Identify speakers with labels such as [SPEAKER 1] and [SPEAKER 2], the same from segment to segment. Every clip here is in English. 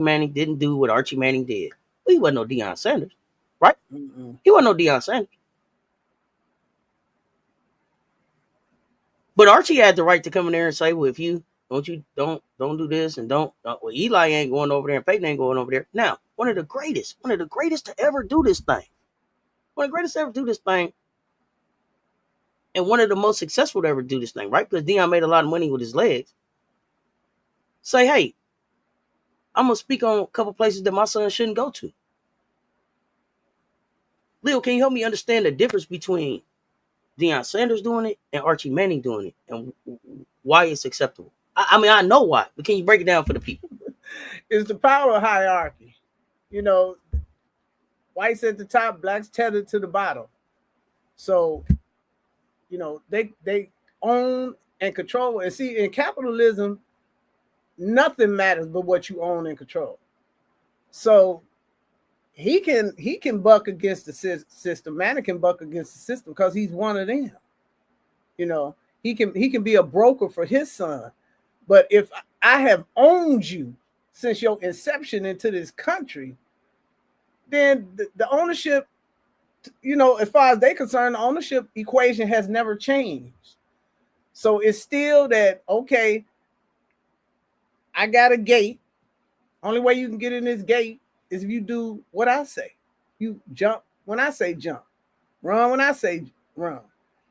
[SPEAKER 1] Manning didn't do what Archie Manning did. Well, he wasn't no Dion Sanders, right?
[SPEAKER 2] Mm-mm.
[SPEAKER 1] He wasn't no Dion Sanders. But Archie had the right to come in there and say, well, if you don't do this and don't well, Eli ain't going over there and Peyton ain't going over there. Now, one of the greatest to ever do this thing. One of the greatest to ever do this thing, and one of the most successful to ever do this thing, right? Because Dion made a lot of money with his legs. Say, hey, I'm gonna speak on a couple places that my son shouldn't go to. Leo, can you help me understand the difference between Dion Sanders doing it and Archie Manning doing it, and why it's acceptable? I mean, I know why, but can you break it down for the people?
[SPEAKER 2] It's the power hierarchy. You know, whites at the top, blacks tethered to the bottom. So, you know, they own and control. And see, in capitalism, nothing matters but what you own and control. So he can buck against the system. Manning can buck against the system because he's one of them. You know, he can be a broker for his son. But if I have owned you since your inception into this country, then the ownership, you know, as far as they're concerned, the ownership equation has never changed. So it's still that, okay, I got a gate. Only way you can get in this gate is if you do what I say. You jump when I say jump, run when I say run.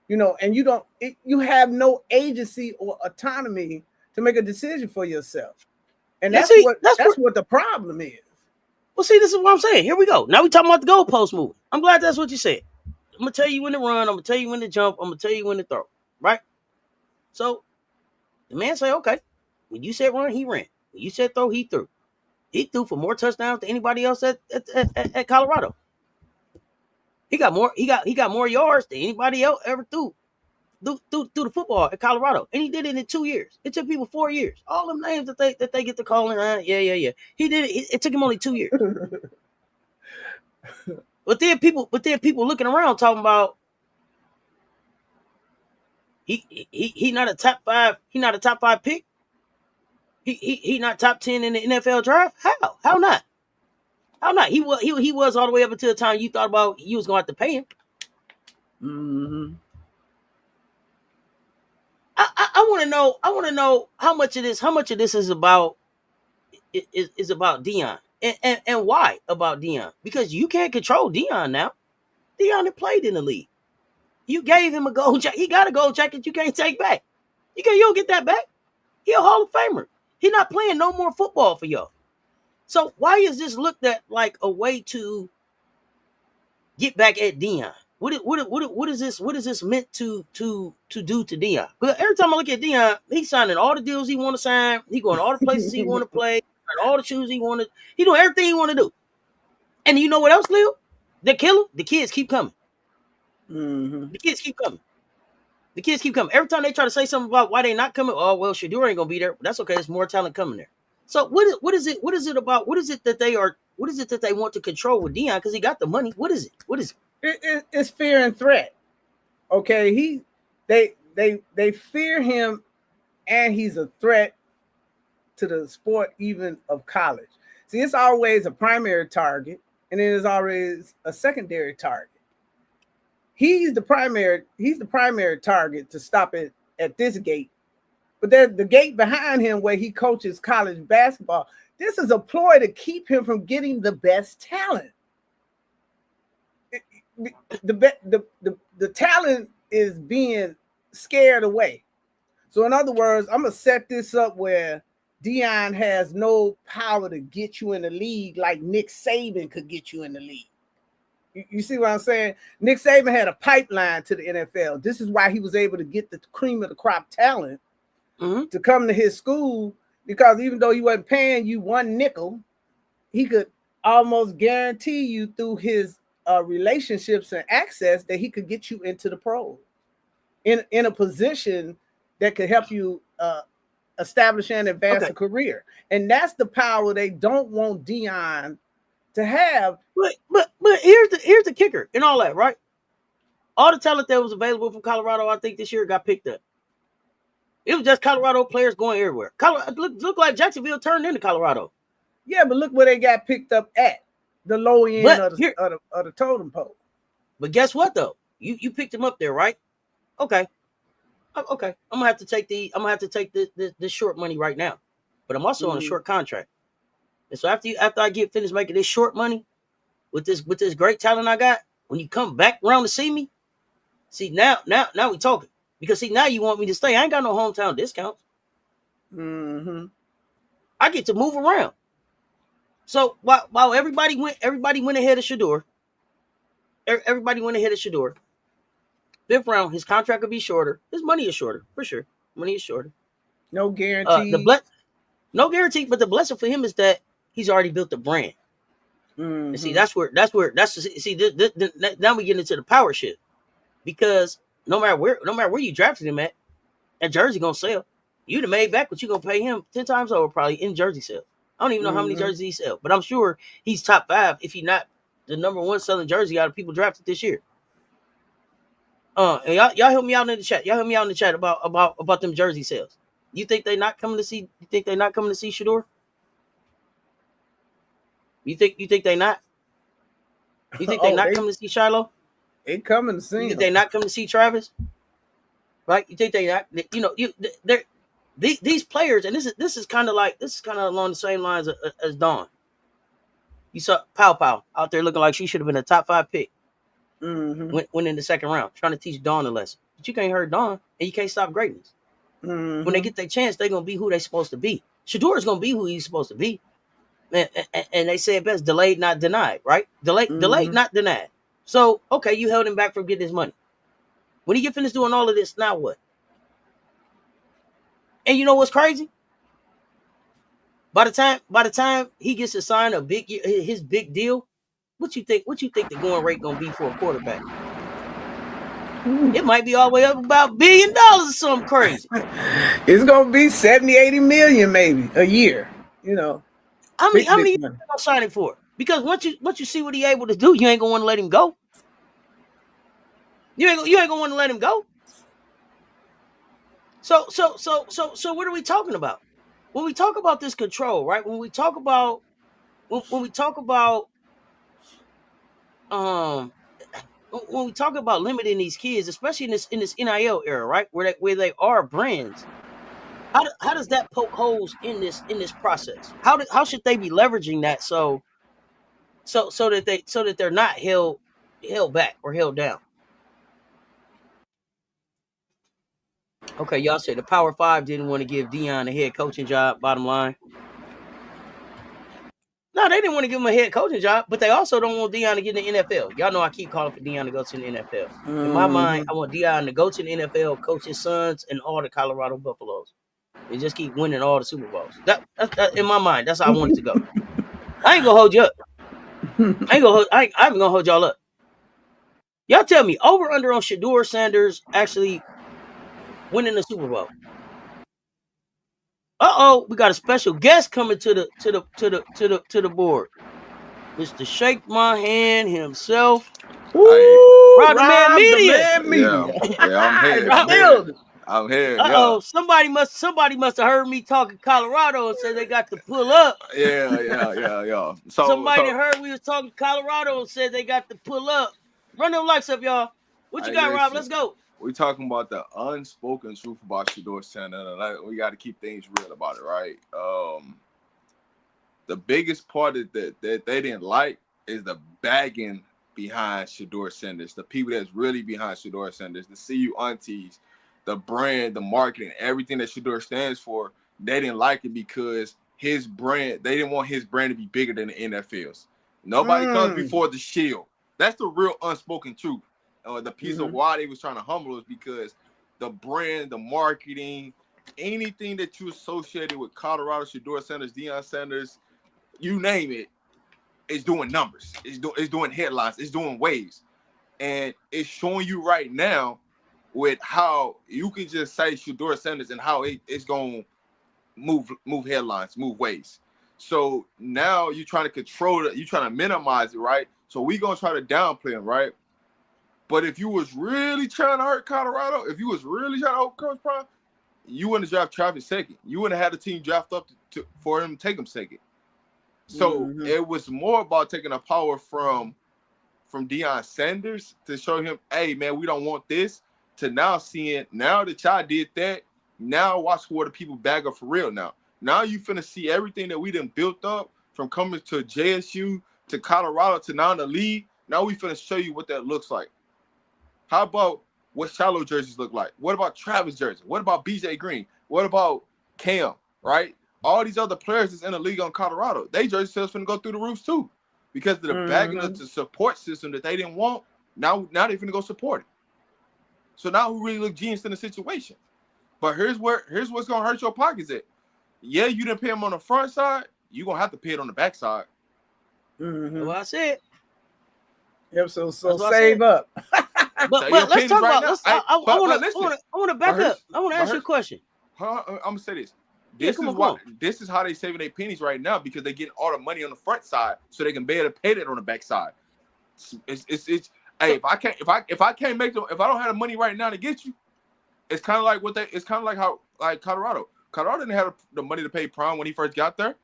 [SPEAKER 2] You know, and you have no agency or autonomy to make a decision for yourself. And
[SPEAKER 1] Yeah,
[SPEAKER 2] that's
[SPEAKER 1] see,
[SPEAKER 2] what the problem is.
[SPEAKER 1] well, see, this is what I'm saying. Here we go. Now we talking about the goalpost moving. I'm glad that's what you said. I'm gonna tell you when to run. I'm gonna tell you when to jump. I'm gonna tell you when to throw. Right. So the man say, okay, when you said run, he ran. When you said throw, he threw. He threw for more touchdowns than anybody else at Colorado. He got more. He got more yards than anybody else ever threw the football at Colorado, and he did it in 2 years. It took people 4 years. All them names that they get to calling, yeah. He did it. It took him only 2 years. But then people looking around talking about he not a top five. He not a top five pick. He not top 10 in the NFL draft. How not? How not? He was all the way up until the time you thought about you was going to have to pay him.
[SPEAKER 2] Mm-hmm.
[SPEAKER 1] I want to know. I want to know how much of this is about is about Dion and why about Dion, because you can't control Dion now. Dion had played in the league. You gave him a gold jacket. He got a gold jacket you can't take back. You don't get that back. He a Hall of Famer. He not playing no more football for y'all. So why is this looked at like a way to get back at Dion? What is this? What is this meant to do to Dion? Because every time I look at Dion, he's signing all the deals he want to sign. He going to all the places he want to play. All the shoes he want to. He doing everything he want to do. And you know what else, Leo? The killer. The kids keep coming.
[SPEAKER 2] Mm-hmm.
[SPEAKER 1] The kids keep coming. The kids keep coming. Every time they try to say something about why they not coming, oh well, Shedeur ain't gonna be there. But that's okay. There's more talent coming there. So what is it? What is it about? What is it that they are? What is it that they want to control with Dion? Because he got the money. What is it? What is it?
[SPEAKER 2] It's fear and threat. Okay, they fear him, and he's a threat to the sport even of college. See, it's always a primary target, and then there's always a secondary target. He's the primary target to stop it at this gate. But there's the gate behind him where he coaches college basketball. This is a ploy to keep him from getting the best talent. The talent is being scared away. So in other words, I'm gonna set this up where Dion has no power to get you in the league like Nick Saban could get you in the league. You see what I'm saying? Nick Saban had a pipeline to the NFL. This is why he was able to get the cream of the crop talent to come to his school, because even though he wasn't paying you one nickel, he could almost guarantee you through his relationships and access that he could get you into the pros in a position that could help you establish and advance a career. And that's the power they don't want Dion to have.
[SPEAKER 1] But here's the kicker in all that, right? All the talent that was available from Colorado, I think this year got picked up. It was just Colorado players going everywhere. Colorado looked like Jacksonville turned into Colorado.
[SPEAKER 2] Yeah, but look where they got picked up at. The low end
[SPEAKER 1] But
[SPEAKER 2] of
[SPEAKER 1] here,
[SPEAKER 2] the totem pole.
[SPEAKER 1] but guess what though? You picked him up there, right? Okay. Okay. I'm gonna have to take the short money right now. But I'm also on a short contract. And so after I get finished making this short money with this great talent I got, when you come back around to see me, see now we talking. Because see now you want me to stay. I ain't got no hometown discounts.
[SPEAKER 2] Mm-hmm.
[SPEAKER 1] I get to move around. So while everybody went ahead of Shedeur. Everybody went ahead of Shedeur. Fifth round, his contract will be shorter. His money is shorter, for sure. Money is shorter.
[SPEAKER 2] No
[SPEAKER 1] The
[SPEAKER 2] guarantee.
[SPEAKER 1] no guarantee, but the blessing for him is that he's already built a brand.
[SPEAKER 2] Mm-hmm.
[SPEAKER 1] And see, now we get into the power shift. Because no matter where you drafted him at, that jersey gonna sell. You'd have made back what you gonna pay him 10 times over probably in jersey sales. I don't even know how many jerseys he sell, but I'm sure he's top 5 if he not the number 1 selling jersey out of people drafted this year. And y'all help me out in the chat. Y'all help me out in the chat about them jersey sales. You think they not coming to see? You think they not coming to see Shedeur? You think they not? You think they not coming to see Shiloh?
[SPEAKER 2] They coming to see
[SPEAKER 1] You
[SPEAKER 2] him.
[SPEAKER 1] think they not coming to see Travis? Right? You think they not? You know, they're these players, and this is kind of along the same lines as Dawn. You saw Pow out there looking like she should have been a top 5 pick.
[SPEAKER 2] Mm-hmm.
[SPEAKER 1] Went in the second round, trying to teach Dawn a lesson. But you can't hurt Dawn, and you can't stop greatness.
[SPEAKER 2] Mm-hmm.
[SPEAKER 1] When they get their chance, they're gonna be who they're supposed to be. Shedeur is gonna be who he's supposed to be. And they say it best: delayed, not denied. Right? Delayed, not denied. So okay, you held him back from getting his money. When he get finished doing all of this, now what? And you know what's crazy? By the time he gets to sign his big deal, what you think the going rate gonna be for a quarterback? It might be all the way up about $1 billion or something crazy.
[SPEAKER 2] It's gonna be 70, 80 million maybe a year. You know.
[SPEAKER 1] How many years are you signing for? Because once you see what he able to do, you ain't gonna want to let him go. You ain't gonna want to let him go. So what are we talking about? When we talk about this control, right? When we talk about um when we talk about limiting these kids, especially in this NIL era, right? Where they are brands. How does that poke holes in this process? How should they be leveraging that so that they're not held back or held down? Okay, y'all say the Power Five didn't want to give Dion a head coaching job. Bottom line, no, they didn't want to give him a head coaching job, but they also don't want Dion to get in the NFL. Y'all know I keep calling for Dion to go to the NFL. In my mind, I want Dion to go to the NFL, coach his sons and all the Colorado Buffaloes, and just keep winning all the Super Bowls. That in my mind, that's how I want it to go. I ain't gonna hold you up. I ain't gonna hold y'all up. Y'all tell me over under on Shedeur Sanders actually winning the Super Bowl. We got a special guest coming to the board. Mr. Shake My Hand himself. Rob the Man Media.
[SPEAKER 3] Yeah, I'm here. I'm here. Yeah.
[SPEAKER 1] Somebody must have heard me talking Colorado and said they got to pull up.
[SPEAKER 3] Yeah.
[SPEAKER 1] Somebody heard we was talking Colorado and said they got to pull up. Run them lights up, y'all. What you got, Rob? Let's go.
[SPEAKER 3] We talking about the unspoken truth about Shedeur Sanders. We got to keep things real about it, right? The biggest part that they didn't like is the bagging behind Shedeur Sanders. The people that's really behind Shedeur Sanders, the CU aunties, the brand, the marketing, everything that Shedeur stands for, they didn't like it because his brand, they didn't want his brand to be bigger than the NFL's. Nobody comes before the shield. That's the real unspoken truth. The piece of why they was trying to humble us because the brand, the marketing, anything that you associated with Colorado, Shedeur Sanders, Dion Sanders, you name it, it's doing numbers. It's doing headlines. It's doing waves. And it's showing you right now with how you can just say Shedeur Sanders and how it's going to move headlines, move waves. So now you're trying to control it. You're trying to minimize it, right? So we going to try to downplay him, right? But if you was really trying to hurt Colorado, if you was really trying to hurt Coach Prime, you wouldn't have drafted Travis second. You wouldn't have had the team draft up for him to take him second. So it was more about taking the power from Dion Sanders to show him, hey man, we don't want this. To now seeing, now that y'all did that, now watch where the people bag up for real now. Now you finna see everything that we done built up from coming to JSU to Colorado to now in the league. Now we finna show you what that looks like. How about what shallow jerseys look like? What about Travis jersey? What about BJ Green? What about Cam, right? All these other players that's in the league on Colorado, they jersey sales finna go through the roofs too. Because of the bagging of the support system that they didn't want, now they're finna go support it. So now who really look genius in the situation? But here's what's gonna hurt your pockets at. Yeah, you didn't pay them on the front side, you're gonna have to pay it on the back side.
[SPEAKER 1] That's what I said.
[SPEAKER 2] Yep, so save up.
[SPEAKER 1] But let's talk about I want to back up. I want to ask you a question.
[SPEAKER 3] I'm gonna say this. This is how they saving their pennies right now, because they getting all the money on the front side so they can be able to pay that on the back side. Hey, if I can't make them, if I don't have the money right now to get you, it's kind of like how Colorado didn't have the money to pay Prime when he first got there,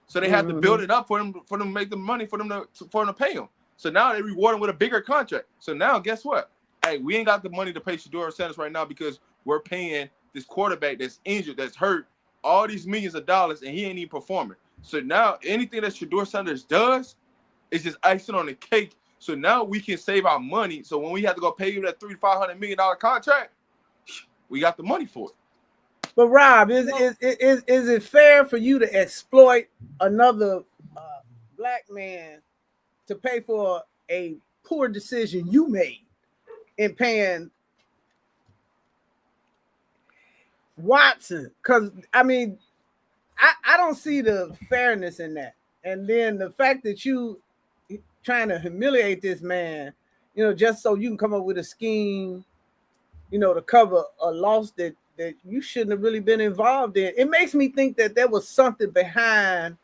[SPEAKER 3] so they had to build it up for them to make the money for them to pay him. So now they reward him with a bigger contract. So now guess what? Hey, we ain't got the money to pay Shedeur Sanders right now because we're paying this quarterback that's injured, that's hurt, all these millions of dollars, and he ain't even performing. So now anything that Shedeur Sanders does is just icing on the cake. So now we can save our money. So when we have to go pay him that $300 to $500 million contract, we got the money for it.
[SPEAKER 2] But Rob, is it fair for you to exploit another black man to pay for a poor decision you made in paying Watson? Because I mean, I don't see the fairness in that. And then the fact that you trying to humiliate this man, just so you can come up with a scheme, to cover a loss that you shouldn't have really been involved in. It makes me think that there was something behind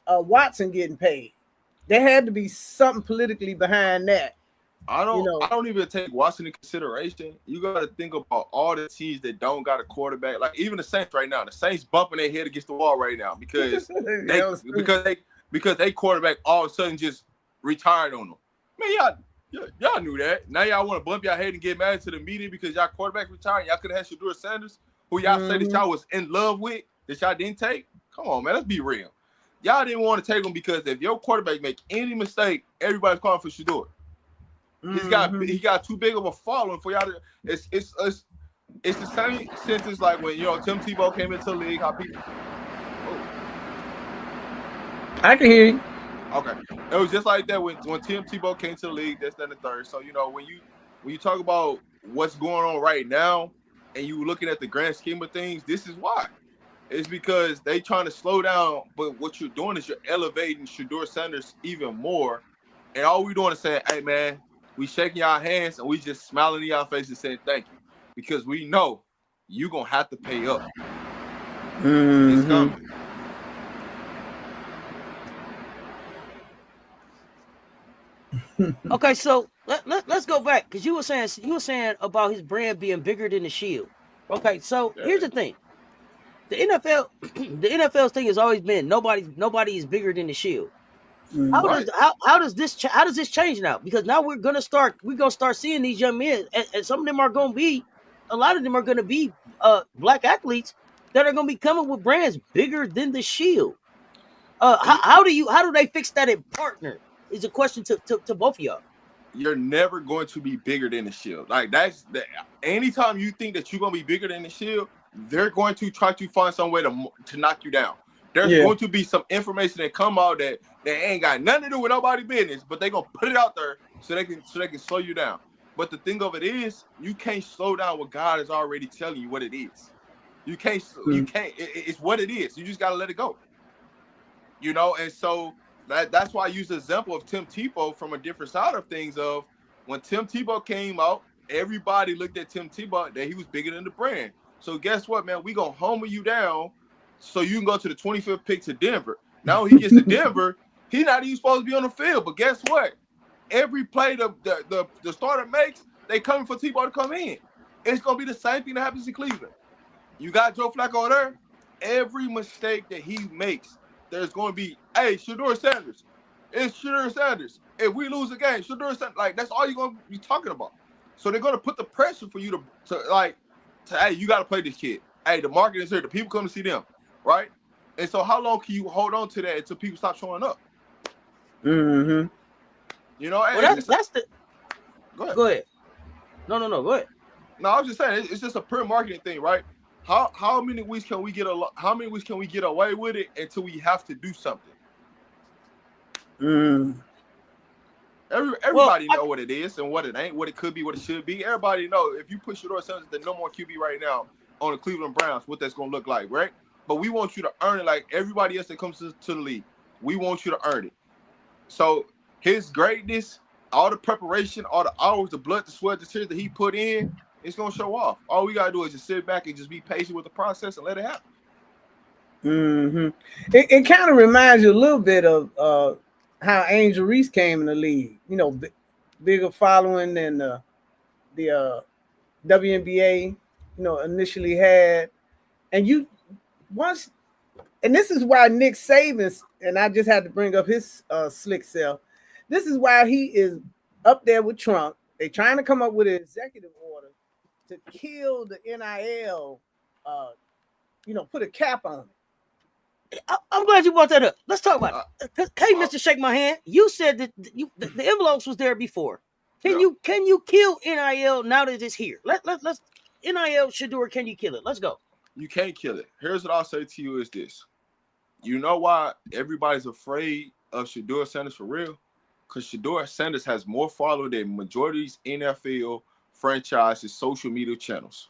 [SPEAKER 2] Watson getting paid. There had to be something politically behind that.
[SPEAKER 3] I don't even take Watson into consideration. You got to think about all the teams that don't got a quarterback. Like even the Saints right now. The Saints bumping their head against the wall right now because they quarterback all of a sudden just retired on them. Man, y'all knew that. Now y'all want to bump y'all head and get mad to the media because y'all quarterback retired. Y'all could have had Shedeur Sanders, who y'all say that y'all was in love with, that y'all didn't take. Come on, man. Let's be real. Y'all didn't want to take him because if your quarterback make any mistake, everybody's calling for Shedeur. He got too big of a following for y'all to. It's the same sentence like when Tim Tebow came into the league. How people. Oh.
[SPEAKER 2] I can hear you.
[SPEAKER 3] Okay, it was just like that when Tim Tebow came to the league. That's then the third. So when you talk about what's going on right now, and you looking at the grand scheme of things, this is why. It's because they trying to slow down, but what you're doing is you're elevating Shedeur Sanders even more, and all we're doing is saying, "Hey man, we shaking y'all hands and we just smiling in y'all faces saying thank you, because we know you gonna have to pay up. It's coming."
[SPEAKER 1] Okay, so let's go back because you were saying about his brand being bigger than the Shield. Okay, so here's the thing: the NFL's thing has always been nobody is bigger than the Shield. How does this change now? Because now we're gonna start seeing these young men, and some of them are gonna be, a lot of them are gonna be black athletes that are gonna be coming with brands bigger than the Shield. How do they fix that in partner? Is a question to both of y'all.
[SPEAKER 3] You're never going to be bigger than the Shield. Like anytime you think that you're gonna be bigger than the Shield, they're going to try to find some way to knock you down. There's going to be some information that come out that they ain't got nothing to do with nobody's business, but they're gonna put it out there so they can slow you down. But the thing of it is, you can't slow down what God is already telling you what it is. You can't. It's what it is. You just gotta let it go. And so that's why I use the example of Tim Tebow from a different side of things. Of when Tim Tebow came out, everybody looked at Tim Tebow that he was bigger than the brand. So guess what, man? We gonna homer you down so you can go to the 25th pick to Denver. Now when he gets to Denver, he's not even supposed to be on the field. But guess what? Every play the starter makes, they coming for Tebow to come in. It's gonna be the same thing that happens in Cleveland. You got Joe Flacco there. Every mistake that he makes, there's going to be, hey, Shedeur Sanders. It's Shedeur Sanders. If we lose a game, Shedeur Sanders. Like, that's all you're going to be talking about. So they're going to put the pressure for you to hey, you got to play this kid. Hey, the market is here. The people come to see them, right? And so how long can you hold on to that until people stop showing up?
[SPEAKER 2] Mm-hmm.
[SPEAKER 3] You know,
[SPEAKER 1] Well, that's the.
[SPEAKER 3] Go ahead.
[SPEAKER 1] Go ahead. No. Go ahead.
[SPEAKER 3] No, I was just saying it's just a pure marketing thing, right? How many weeks can we get away with it until we have to do something? Everybody know what it is and what it ain't, what it could be, what it should be. Everybody know if you put Shedeur Sanders the number one QB right now on the Cleveland Browns, what that's gonna look like, right? But we want you to earn it like everybody else that comes to the league. We want you to earn it. So his greatness, all the preparation, all the hours, the blood, the sweat, the tears that he put in, it's gonna show off. All we gotta do is just sit back and just be patient with the process and let it happen.
[SPEAKER 2] It kind of reminds you a little bit of how Angel Reese came in the league. You know, bigger following than the WNBA, you know, initially had. And and this is why Nick Saban, and I just had to bring up his slick self. This is why he is up there with Trump. They're trying to come up with an executive order to kill the NIL, you know, put a cap on it.
[SPEAKER 1] I'm glad you brought that up. Let's talk about it. Hey, Mr. Shake My Hand, you said that the envelopes was there before. Can you kill NIL now that it's here? Let's NIL Shedeur, can you kill it? Let's go.
[SPEAKER 3] You can't kill it. Here's what I'll say to you is this. You know why everybody's afraid of Shedeur Sanders for real? Because Shedeur Sanders has more followers than majority of these NFL franchises' social media channels.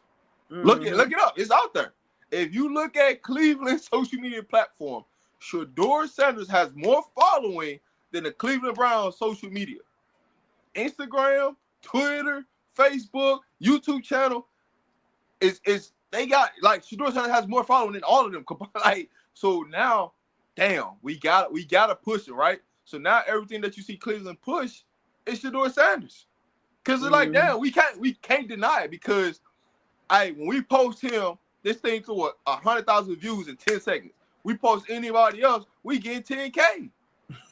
[SPEAKER 3] Look it up. It's out there. If you look at Cleveland's social media platform, Shedeur Sanders has more following than the Cleveland Browns social media. Instagram, Twitter, Facebook, YouTube channel is they got like Shedeur Sanders has more following than all of them. Like, so now, damn, we gotta push it, right? So now everything that you see Cleveland push is Shedeur Sanders. Cause it's like, damn, we can't deny it because when we post him, this thing to 100,000 views in 10 seconds. We post anybody else, we get 10K.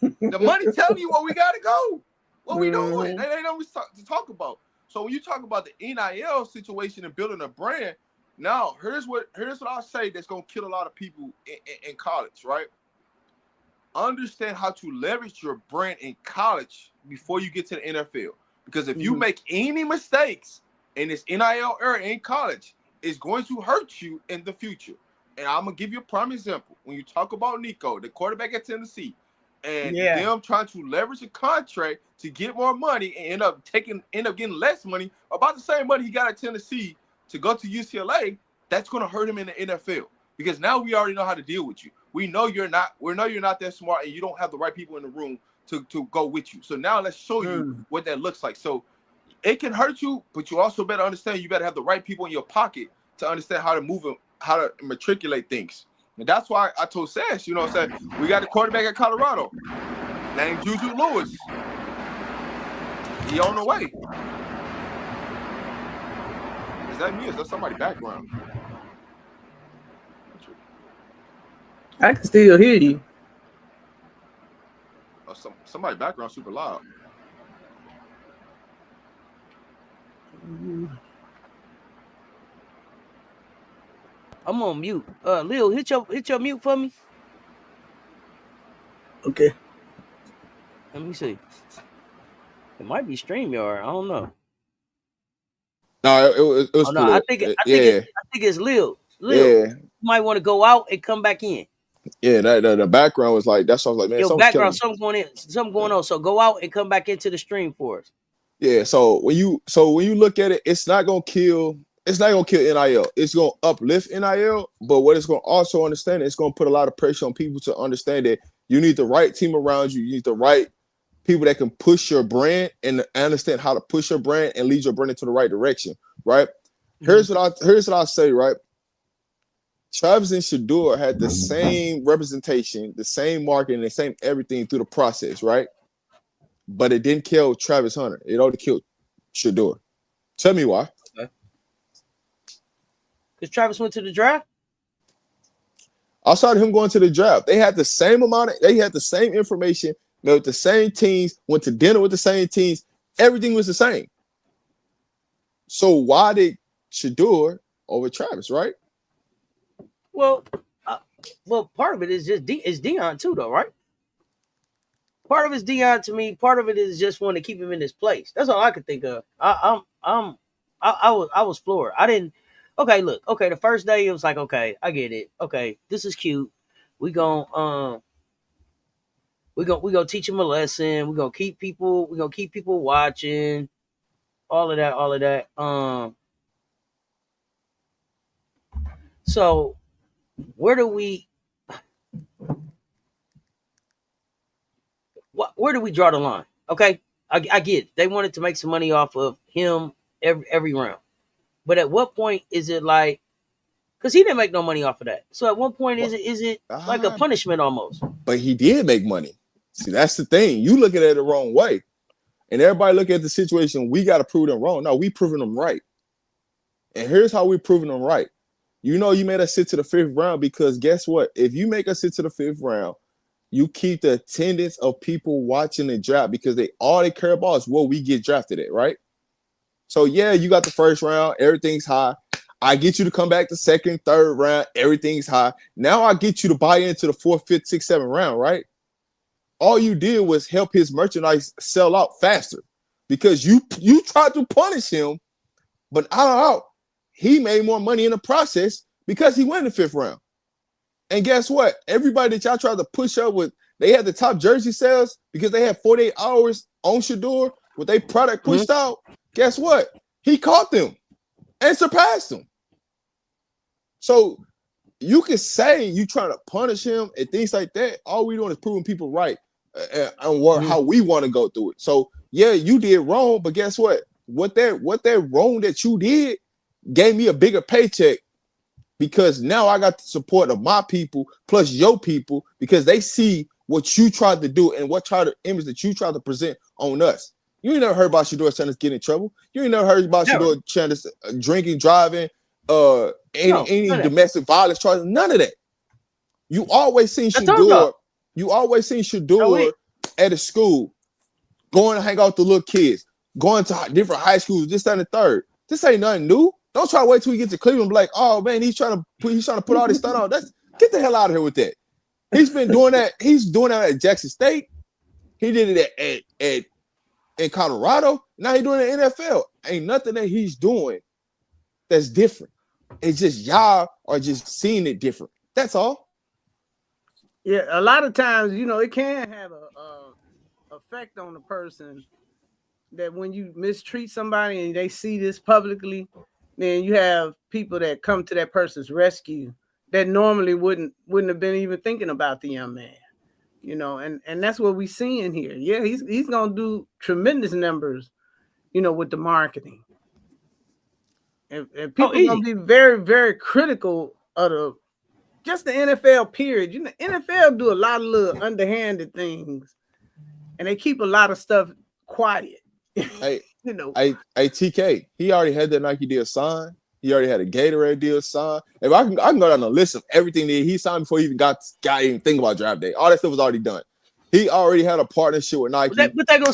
[SPEAKER 3] The money telling you where we gotta go. What we doing? That ain't nothing to talk about. So when you talk about the NIL situation and building a brand, now here's what I'll say that's gonna kill a lot of people in college, right? Understand how to leverage your brand in college before you get to the NFL. Because if you make any mistakes in this NIL era in college, it's going to hurt you in the future. And I'm gonna give you a prime example. When you talk about Nico, the quarterback at Tennessee, and them trying to leverage a contract to get more money and end up getting less money, about the same money he got at Tennessee to go to UCLA, that's gonna hurt him in the NFL. Because now we already know how to deal with you. We know you're not that smart and you don't have the right people in the room to go with you. So now let's show you what that looks like. So it can hurt you, but you also better understand you better have the right people in your pocket to understand how to move them, how to matriculate things. And that's why I told Sash, you know what I'm saying? We got a quarterback at Colorado named Juju Lewis. He on the way. Is that me? Is that somebody's background?
[SPEAKER 2] I can still hear you.
[SPEAKER 3] Oh, somebody's background super loud.
[SPEAKER 1] I'm on mute. Lil, hit your mute for me.
[SPEAKER 2] Okay.
[SPEAKER 1] Let me see. It might be StreamYard. I don't know.
[SPEAKER 3] No, it was.
[SPEAKER 1] Oh, no, I think it's Lil. Lil, you might want to go out and come back in.
[SPEAKER 3] Yeah, the background was like that. So I was like, man,
[SPEAKER 1] your background, something going on. So go out and come back into the stream for us.
[SPEAKER 3] Yeah. So when you look at it, it's not gonna kill. It's not gonna kill NIL. It's gonna uplift NIL, but what it's gonna also understand, it's gonna put a lot of pressure on people to understand that you need the right team around you. You need the right people that can push your brand and understand how to push your brand and lead your brand into the right direction. Right. Here's what I'll say. Right. Travis and Shedeur had the same representation, the same marketing, the same everything through the process, right? But it didn't kill Travis Hunter. It only killed Shedeur. Tell me why.
[SPEAKER 1] Because Travis went to the draft?
[SPEAKER 3] Outside of him going to the draft, they had the same they had the same information, with the same teams, went to dinner with the same teams. Everything was the same. So why did Shedeur over Travis, right?
[SPEAKER 1] Well, part of it is just is Dion too, though, right? Part of it's Dion to me. Part of it is just want to keep him in his place. That's all I could think of. I was floored. I didn't. Okay, look. Okay, the first day it was like, okay, I get it. Okay, this is cute. We gon' we gonna teach him a lesson. We gonna keep people watching. All of that. All of that. So where do we where do we draw the line? Okay, I get it. They wanted to make some money off of him every round, but at what point is it like? Because he didn't make no money off of that. So at what point is it like a punishment almost?
[SPEAKER 3] But he did make money. See, that's the thing. You look at it the wrong way, and everybody look at the situation. We got to prove them wrong. No, we proving them right. And here's how we proving them right. You know, you made us sit to the 5th round because guess what? If you make us sit to the 5th round, you keep the attendance of people watching the draft because all they care about is what we get drafted at, right? So yeah, you got the 1st round, everything's high. I get you to come back the 2nd, 3rd round, everything's high. Now I get you to buy into the 4th, 5th, 6th, 7th round, right? All you did was help his merchandise sell out faster because you tried to punish him, but he made more money in the process because he went in the 5th round. And guess what? Everybody that y'all tried to push up with, they had the top jersey sales because they had 48 hours on Shedeur with their product pushed out. Guess what? He caught them and surpassed them. So you can say you trying to punish him and things like that. All we doing is proving people right and how we want to go through it. So yeah, you did wrong, but guess what? What that wrong that you did gave me a bigger paycheck because now I got the support of my people plus your people because they see what you tried to do and the image that you tried to present on us. You ain't never heard about Shedeur Sanders getting in trouble. You ain't never heard about Shedeur Sanders drinking, driving, any domestic violence charges. None of that. You always seen Shedeur. You always seen Shedeur at a school, going to hang out with the little kids, going to different high schools, this, that, and the third. This ain't nothing new. Don't try to wait till we get to Cleveland and be like, oh man, he's trying to put all this stuff on. Get the hell out of here with that. He's been doing that. He's doing that at Jackson State. He did it at in Colorado. Now he's doing it in the NFL. Ain't nothing that he's doing that's different. It's just y'all are just seeing it different. That's all.
[SPEAKER 2] Yeah, a lot of times, it can have a effect on the person that when you mistreat somebody and they see this publicly, then you have people that come to that person's rescue that normally wouldn't have been even thinking about the young man. And that's what we're seeing here. Yeah, he's gonna do tremendous numbers, with the marketing. And people are gonna be very, very critical of the NFL period. NFL do a lot of little underhanded things, and they keep a lot of stuff quiet.
[SPEAKER 3] Hey, TK, he already had that Nike deal signed. He already had a Gatorade deal signed. If I can go down the list of everything that he signed before he even got even think about draft day. All that stuff was already done. He already had a partnership with Nike.
[SPEAKER 1] But they're gonna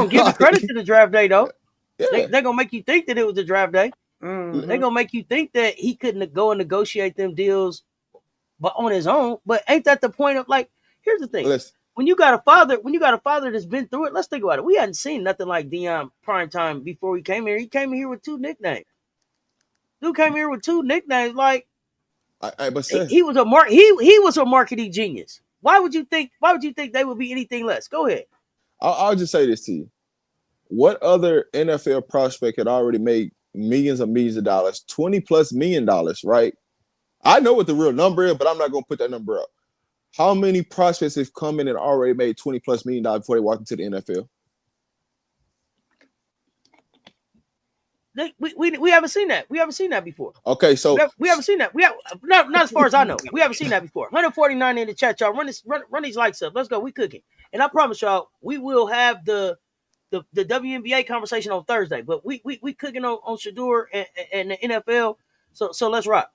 [SPEAKER 1] give the credit to the draft day though. Yeah. They're gonna make you think that it was the draft day. Mm-hmm. They're gonna make you think that he couldn't go and negotiate them deals, but on his own. But ain't that the point of here's the thing. When you got a father that's been through it, let's think about it. We hadn't seen nothing like Dion prime time before he came here. He came here with 2 nicknames. Dude came here with 2 nicknames. He was a marketing genius. Why would you think they would be anything less? Go ahead.
[SPEAKER 3] I'll just say this to you. What other NFL prospect had already made millions of dollars, $20+ million, right? I know what the real number is, but I'm not going to put that number up. How many prospects have come in and already made $20+ million before they walk into the NFL?
[SPEAKER 1] We haven't seen that. We haven't seen that before.
[SPEAKER 3] Okay, so
[SPEAKER 1] we haven't seen that. We have not as far as I know. We haven't seen that before. 149 in the chat, y'all. Run these likes up. Let's go. We cooking, and I promise y'all, we will have the WNBA conversation on Thursday. But we cooking on Shedeur and the NFL. So let's rock.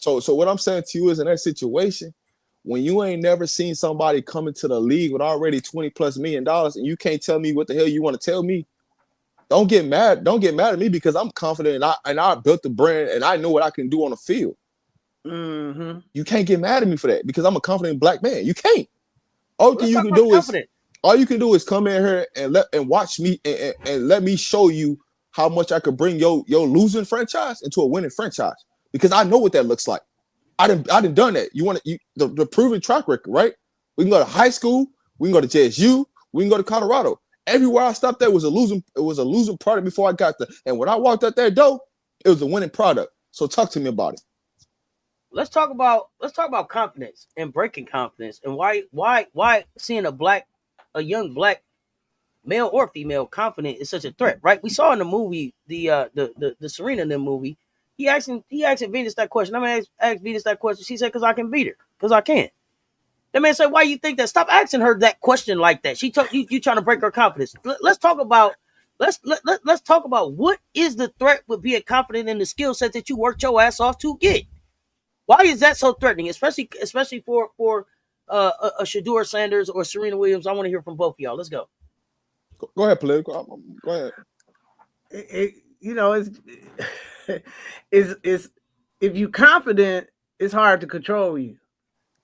[SPEAKER 3] So what I'm saying to you is, in that situation, when you ain't never seen somebody come into the league with already $20+ million, and you can't tell me what the hell you want to tell me, don't get mad. Don't get mad at me, because I'm confident and I built the brand and I know what I can do on the field.
[SPEAKER 2] Mm-hmm.
[SPEAKER 3] You can't get mad at me for that, because I'm a confident black man. You can't. All
[SPEAKER 1] Let's
[SPEAKER 3] you
[SPEAKER 1] talk
[SPEAKER 3] can
[SPEAKER 1] about
[SPEAKER 3] do is
[SPEAKER 1] confidence.
[SPEAKER 3] all you can do is come in here and watch me and let me show you how much I could bring your losing franchise into a winning franchise, because I know what that looks like. I done done that. You want the proven track record, right? We can go to high school, we can go to JSU, we can go to Colorado. Everywhere I stopped there was a losing product before I got there. And when I walked out that door, it was a winning product. So talk to me about it.
[SPEAKER 1] Let's talk about confidence and breaking confidence, and why seeing a young black male or female confident is such a threat, right? We saw in the movie the Serena in the movie. He asked Venus that question. I'm gonna ask Venus that question. She said, "Because I can beat her. Because I can." That man said, "Why you think that? Stop asking her that question like that. She told you trying to break her confidence." Let's talk about let's talk about what is the threat with being confident in the skill set that you worked your ass off to get. Why is that so threatening, especially for a Shedeur Sanders or Serena Williams? I want to hear from both of y'all. Let's go.
[SPEAKER 3] Go ahead, political. Go ahead.
[SPEAKER 2] It's if you confident, it's hard to control you.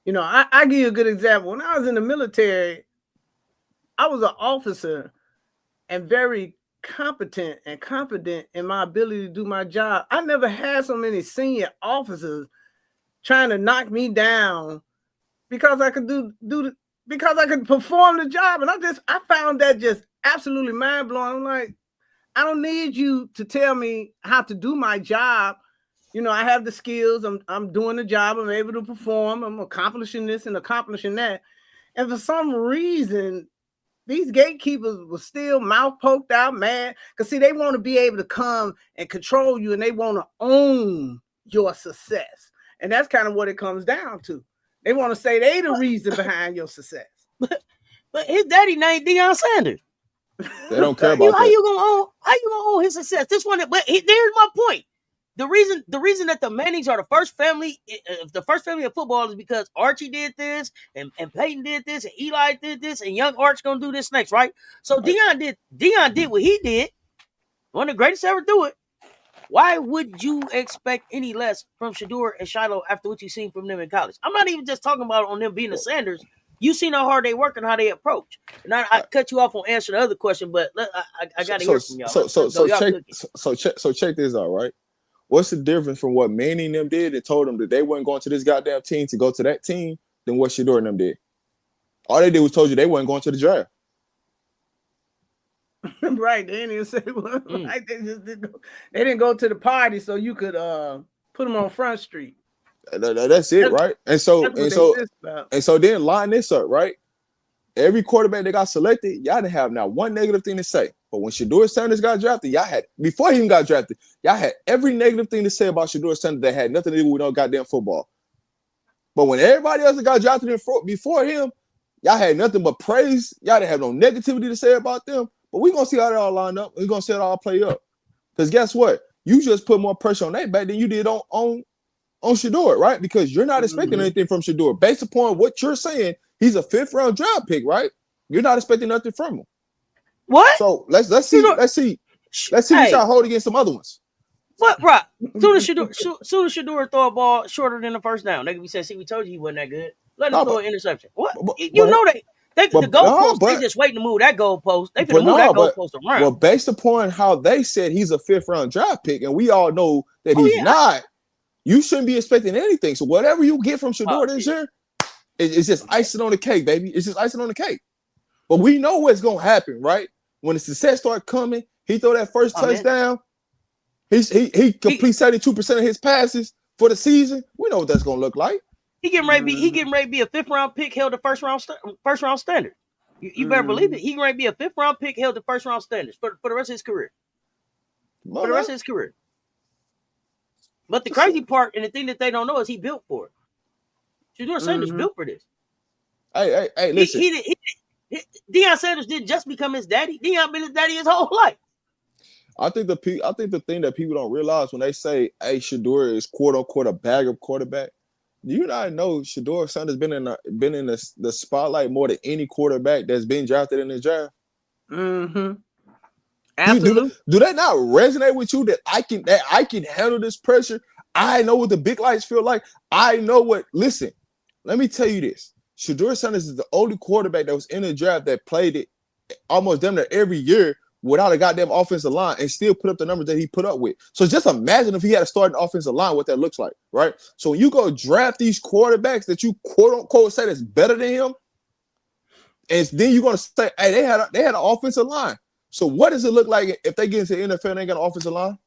[SPEAKER 2] I give you a good example. When I was in the military, I was an officer and very competent and confident in my ability to do my job. I never had so many senior officers trying to knock me down because I could because I could perform the job. And I found that just absolutely mind blowing. I'm like, I don't need you to tell me how to do my job. I have the skills. I'm doing the job. I'm able to perform. I'm accomplishing this and accomplishing that. And for some reason, these gatekeepers were still mouth poked out, mad. Because, see, they want to be able to come and control you, and they want to own your success. And that's kind of what it comes down to. They want to say they the reason behind your success.
[SPEAKER 1] But his daddy named Dion Sanders.
[SPEAKER 3] They don't care about
[SPEAKER 1] How
[SPEAKER 3] that.
[SPEAKER 1] you gonna own his success? This one, but there's my point. The reason that the Mannings are the first family of football is because Archie did this, and Peyton did this, and Eli did this, and young Arch gonna do this next, right? So Dion did what he did, one of the greatest to ever do it. Why would you expect any less from Shadeur and Shiloh after what you've seen from them in college? I'm not even just talking about on them being the Sanders. You seen how hard they work and how they approach. And I cut you off on answer the other question, but I got to hear from y'all.
[SPEAKER 3] So check this out, right? What's the difference from what Manny and them did and told them that they weren't going to this goddamn team to go to that team than what Shedeur and them did? All they did was told you they weren't going to the draft.
[SPEAKER 2] Right. They didn't even say what. Right? They just didn't go. They didn't go to the party so you could put them on Front Street.
[SPEAKER 3] That's it, right? And so then line this up, right? Every quarterback that got selected, y'all didn't have not one negative thing to say. But when Shedeur Sanders got drafted, before he even got drafted, y'all had every negative thing to say about Shedeur Sanders that had nothing to do with no goddamn football. But when everybody else that got drafted before him, y'all had nothing but praise. Y'all didn't have no negativity to say about them. But we're going to see how they all line up. We're going to see it all play up. Because guess what? You just put more pressure on that back than you did on Shedeur, right? Because you're not expecting anything from Shedeur. Based upon what you're saying, he's a 5th-round draft pick, right? You're not expecting nothing from him.
[SPEAKER 1] What?
[SPEAKER 3] So let's see what y'all hold against some other ones.
[SPEAKER 1] What, bro? Soon as Shedeur throw a ball shorter than the first down, they can be saying, "See, we told you he wasn't that good. Let him throw an interception." What? The goalpost. They just waiting to move that goalpost. They can move that goalpost around.
[SPEAKER 3] Well, based upon how they said he's a 5th-round draft pick, and we all know that he's not, you shouldn't be expecting anything. So whatever you get from Shedeur this year, it's just icing on the cake, baby. It's just icing on the cake. But we know what's gonna happen, right? When the success start coming, he throw that first touchdown. He completes 72% of his passes for the season. We know what that's gonna look like.
[SPEAKER 1] He getting ready to be a 5th-round pick held to first round standard. You better believe it. He getting ready to be a 5th-round pick held to first-round standards for the rest of his career. For the rest of his career. But the crazy part and the thing that they don't know is he built for it. Shedeur Sanders built for this.
[SPEAKER 3] Hey, listen.
[SPEAKER 1] Dion Sanders didn't just become his daddy. Dion been his daddy his whole life.
[SPEAKER 3] I think the thing that people don't realize when they say, "Hey, Shedeur is quote unquote a backup quarterback," do you not know Shedeur Sanders been in the spotlight more than any quarterback that's been drafted in the draft?
[SPEAKER 2] Mm-hmm. Absolutely.
[SPEAKER 3] Do that not resonate with you that I can handle this pressure? I know what the big lights feel like. I know what. Listen, let me tell you this: Shedeur Sanders is the only quarterback that was in the draft that played it almost damn near every year without a goddamn offensive line and still put up the numbers that he put up with. So just imagine if he had a starting offensive line, what that looks like, right? So when you go draft these quarterbacks that you quote unquote say that's better than him, and then you're gonna say, hey, they had an offensive line. So what does it look like if they get into the NFL and they got an offensive line?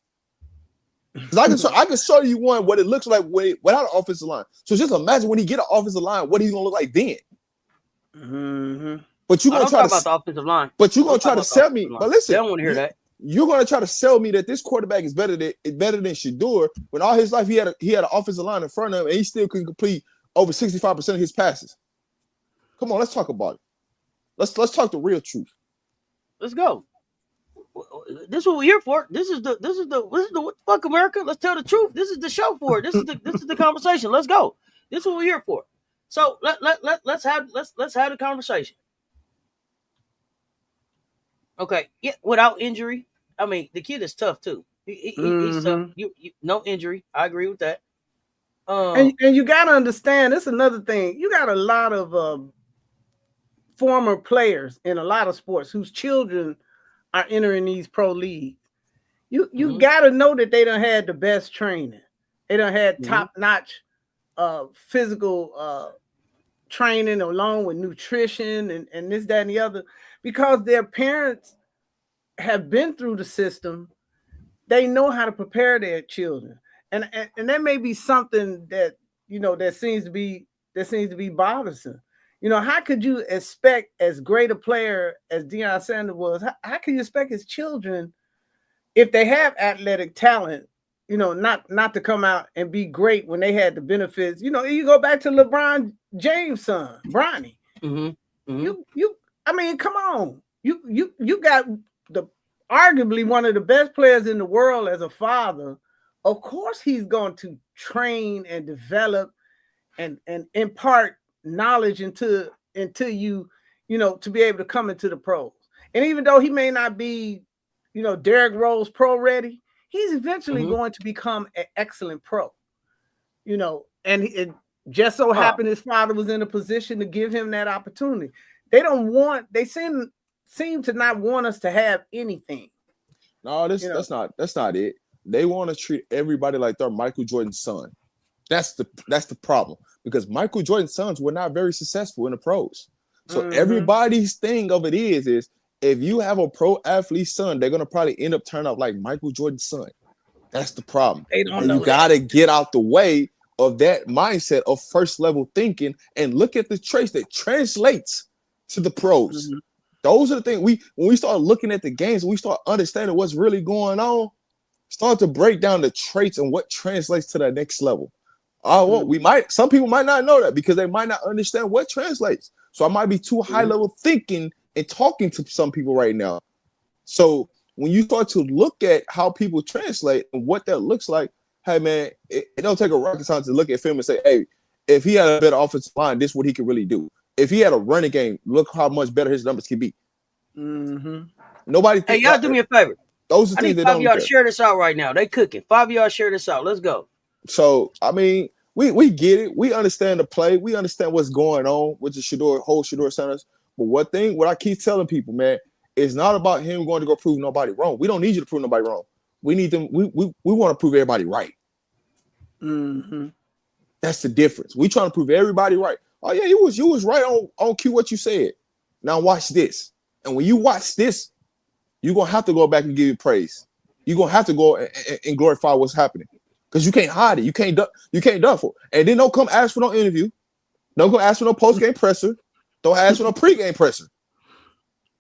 [SPEAKER 3] Because I can show you one what it looks like without an offensive line. So just imagine when he get an offensive line, what he's gonna look like then.
[SPEAKER 2] Mm-hmm.
[SPEAKER 1] But you're gonna try about the offensive line.
[SPEAKER 3] But you're gonna try to sell me. But listen,
[SPEAKER 1] they don't want to hear that.
[SPEAKER 3] You're gonna try to sell me that this quarterback is better than Shedeur when all his life he had an offensive line in front of him and he still couldn't complete over 65% of his passes. Come on, let's talk about it. Let's talk the real truth.
[SPEAKER 1] Let's go. This is what we're here for. This is the what the fuck, America. Let's tell the truth. This is the show for it. This is the conversation. Let's go. This is what we're here for. So let's have the conversation. Okay, yeah, without injury. I mean, the kid is tough too. He's tough. You no injury. I agree with that.
[SPEAKER 2] And you got to understand, it's another thing. You got a lot of former players in a lot of sports whose children are entering these pro leagues. You got to know that they done had the best training. They done had top-notch physical training along with nutrition and this, that, and the other, because their parents have been through the system. They know how to prepare their children. And that may be something that, that seems to be bothersome. How could you expect as great a player as Dion Sanders was, how can you expect his children, if they have athletic talent, not to come out and be great when they had the benefits? You go back to LeBron James' son, Bronny. I mean, come on. You got arguably one of the best players in the world as a father. Of course, he's going to train and develop and impart knowledge into you, to be able to come into the pros. And even though he may not be, Derrick Rose pro ready, he's eventually going to become an excellent pro. And it just so happened his father was in a position to give him that opportunity. They seem to not want us to have anything.
[SPEAKER 3] No, that's not it. They want to treat everybody like they're Michael Jordan's son. That's the problem, because Michael Jordan's sons were not very successful in the pros. So everybody's thing of it is if you have a pro athlete son, they're gonna probably end up turning out like Michael Jordan's son. That's the problem. And you gotta get out the way of that mindset of first level thinking and look at the traits that translates to the pros. Those are the things when we start looking at the games, we start understanding what's really going on, start to break down the traits and what translates to the next level. Some people might not know that because they might not understand what translates. So I might be too high level thinking and talking to some people right now. So when you start to look at how people translate and what that looks like, hey man, it don't take a rocket scientist to look at film and say, hey, if he had a better offensive line, this is what he could really do. If he had a running game, look how much better his numbers can be. Nobody.
[SPEAKER 1] Hey, y'all do me a favor.
[SPEAKER 3] Those are things that don't.
[SPEAKER 1] I need 5 of y'all to share this out right now. They cooking. 5 of y'all share this out. Let's go.
[SPEAKER 3] So I mean, we get it. We understand the play. We understand what's going on with the Shedeur Sanders. But what I keep telling people, man, it's not about him going to go prove nobody wrong. We don't need you to prove nobody wrong. We need them. We want to prove everybody right. That's the difference. We trying to prove everybody right. Oh yeah, you was right on cue what you said. Now watch this. And when you watch this, you're gonna have to go back and give you praise. You're gonna have to go and glorify what's happening. Because you can't hide it. You can't duck for it. And then don't come ask for no interview. Don't go ask for no post-game presser. Don't ask for no pre-game presser.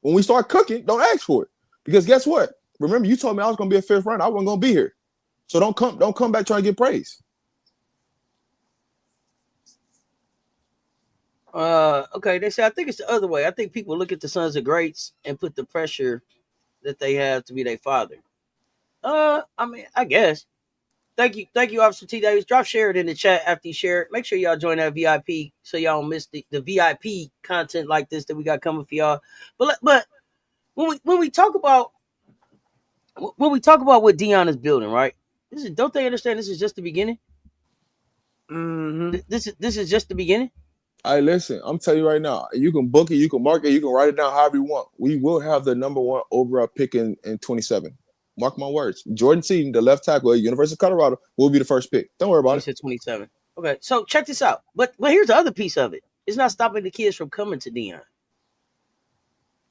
[SPEAKER 3] When we start cooking, don't ask for it. Because guess what? Remember, you told me I was gonna be a fifth round. I wasn't gonna be here. So don't come back trying to get praise.
[SPEAKER 1] Okay, they say I think it's the other way. I think people look at the sons of greats and put the pressure that they have to be their father. I mean, I guess. Thank you, Officer T. Davis. Drop share it in the chat after you share it. Make sure y'all join that VIP so y'all don't miss the VIP content like this that we got coming for y'all. But when we talk about what Dion is building, right? Don't they understand this is just the beginning?
[SPEAKER 2] Mm-hmm.
[SPEAKER 1] This is just the beginning.
[SPEAKER 3] Hey, listen, I'm telling you right now, you can book it, you can mark it, you can write it down however you want. We will have the number one overall pick in 27. Mark my words. Jordan Seaton, the left tackle at University of Colorado, will be the first pick. Don't worry about
[SPEAKER 1] You
[SPEAKER 3] it.
[SPEAKER 1] said 27. Okay, so check this out. But here's the other piece of it. It's not stopping the kids from coming to Dion.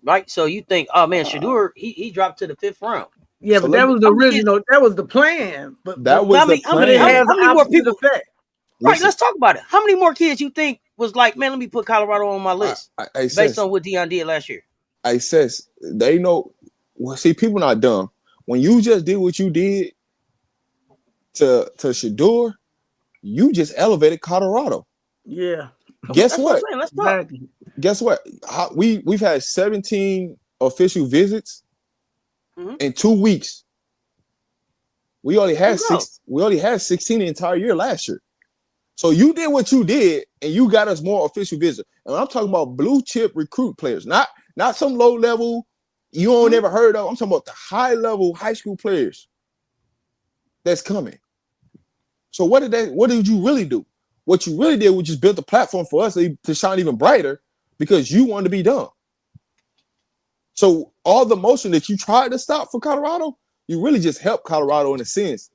[SPEAKER 1] Right? So you think, oh man, Shedeur, he dropped to the 5th round.
[SPEAKER 2] Yeah,
[SPEAKER 3] So
[SPEAKER 2] but that was the original. That was the plan. But
[SPEAKER 3] that was the
[SPEAKER 1] how many
[SPEAKER 3] plan.
[SPEAKER 1] more people?
[SPEAKER 2] Effect.
[SPEAKER 1] Right,
[SPEAKER 3] Listen,
[SPEAKER 1] let's talk about it. How many more kids you think was like, man, let me put Colorado on my list based on what Dion did last year?
[SPEAKER 3] I says they know. Well, see, people not dumb. When you just did what you did to Shedeur, you just elevated Colorado.
[SPEAKER 2] Yeah.
[SPEAKER 3] Guess what?
[SPEAKER 1] Let's talk.
[SPEAKER 2] Exactly.
[SPEAKER 3] Guess what? We've had 17 official visits in 2 weeks. We only had 16 the entire year last year. So you did what you did, and you got us more official visits. And I'm talking about blue chip recruit players, not some low level you don't ever heard of. I'm talking about the high level high school players that's coming. So what did you really do? What you really did was just build the platform for us to shine even brighter because you wanted to be done. So all the motion that you tried to stop for Colorado, you really just helped Colorado in a sense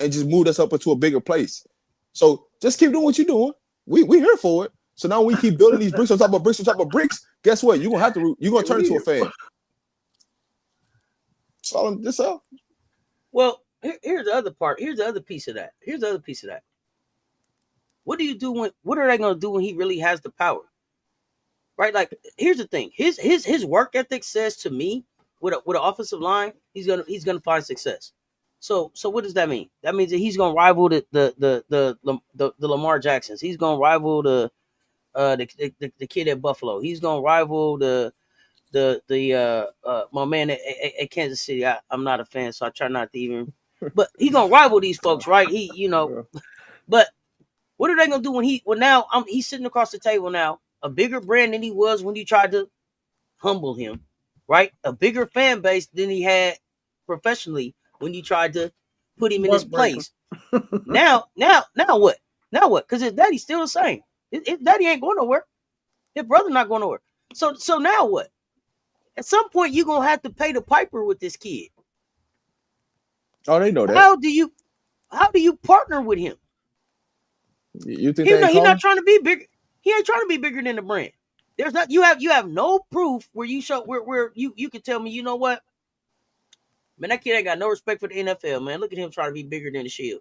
[SPEAKER 3] and just moved us up into a bigger place. So just keep doing what you're doing. We here for it. So now we keep building these bricks on top of bricks on top of bricks. Guess what? You're gonna turn into a fan. So this up.
[SPEAKER 1] Well, here's the other part. Here's the other piece of that. What do you do what are they gonna do when he really has the power? Right? Like, here's the thing. His work ethic says to me, with an offensive line, he's gonna find success. So what does that mean? That means that he's gonna rival the Lamar Jacksons. He's gonna rival the kid at Buffalo. He's gonna rival my man at Kansas City. I'm not a fan, so I try not to even. But he's gonna rival these folks, right? But what are they gonna do when now he's sitting across the table now, a bigger brand than he was when you tried to humble him, right? A bigger fan base than he had professionally when you tried to put him in his place. Now what? Now what? Because his daddy's still the same. His daddy ain't going nowhere. His brother not going nowhere. So now what? At some point, you're gonna have to pay the piper with this kid.
[SPEAKER 3] Oh, they know that.
[SPEAKER 1] How do you partner with him?
[SPEAKER 3] You think
[SPEAKER 1] he's not trying to be bigger? He ain't trying to be bigger than the brand. There's not. You have no proof where you show where you can tell me. You know what? Man, that kid ain't got no respect for the NFL. Man, look at him trying to be bigger than the Shield.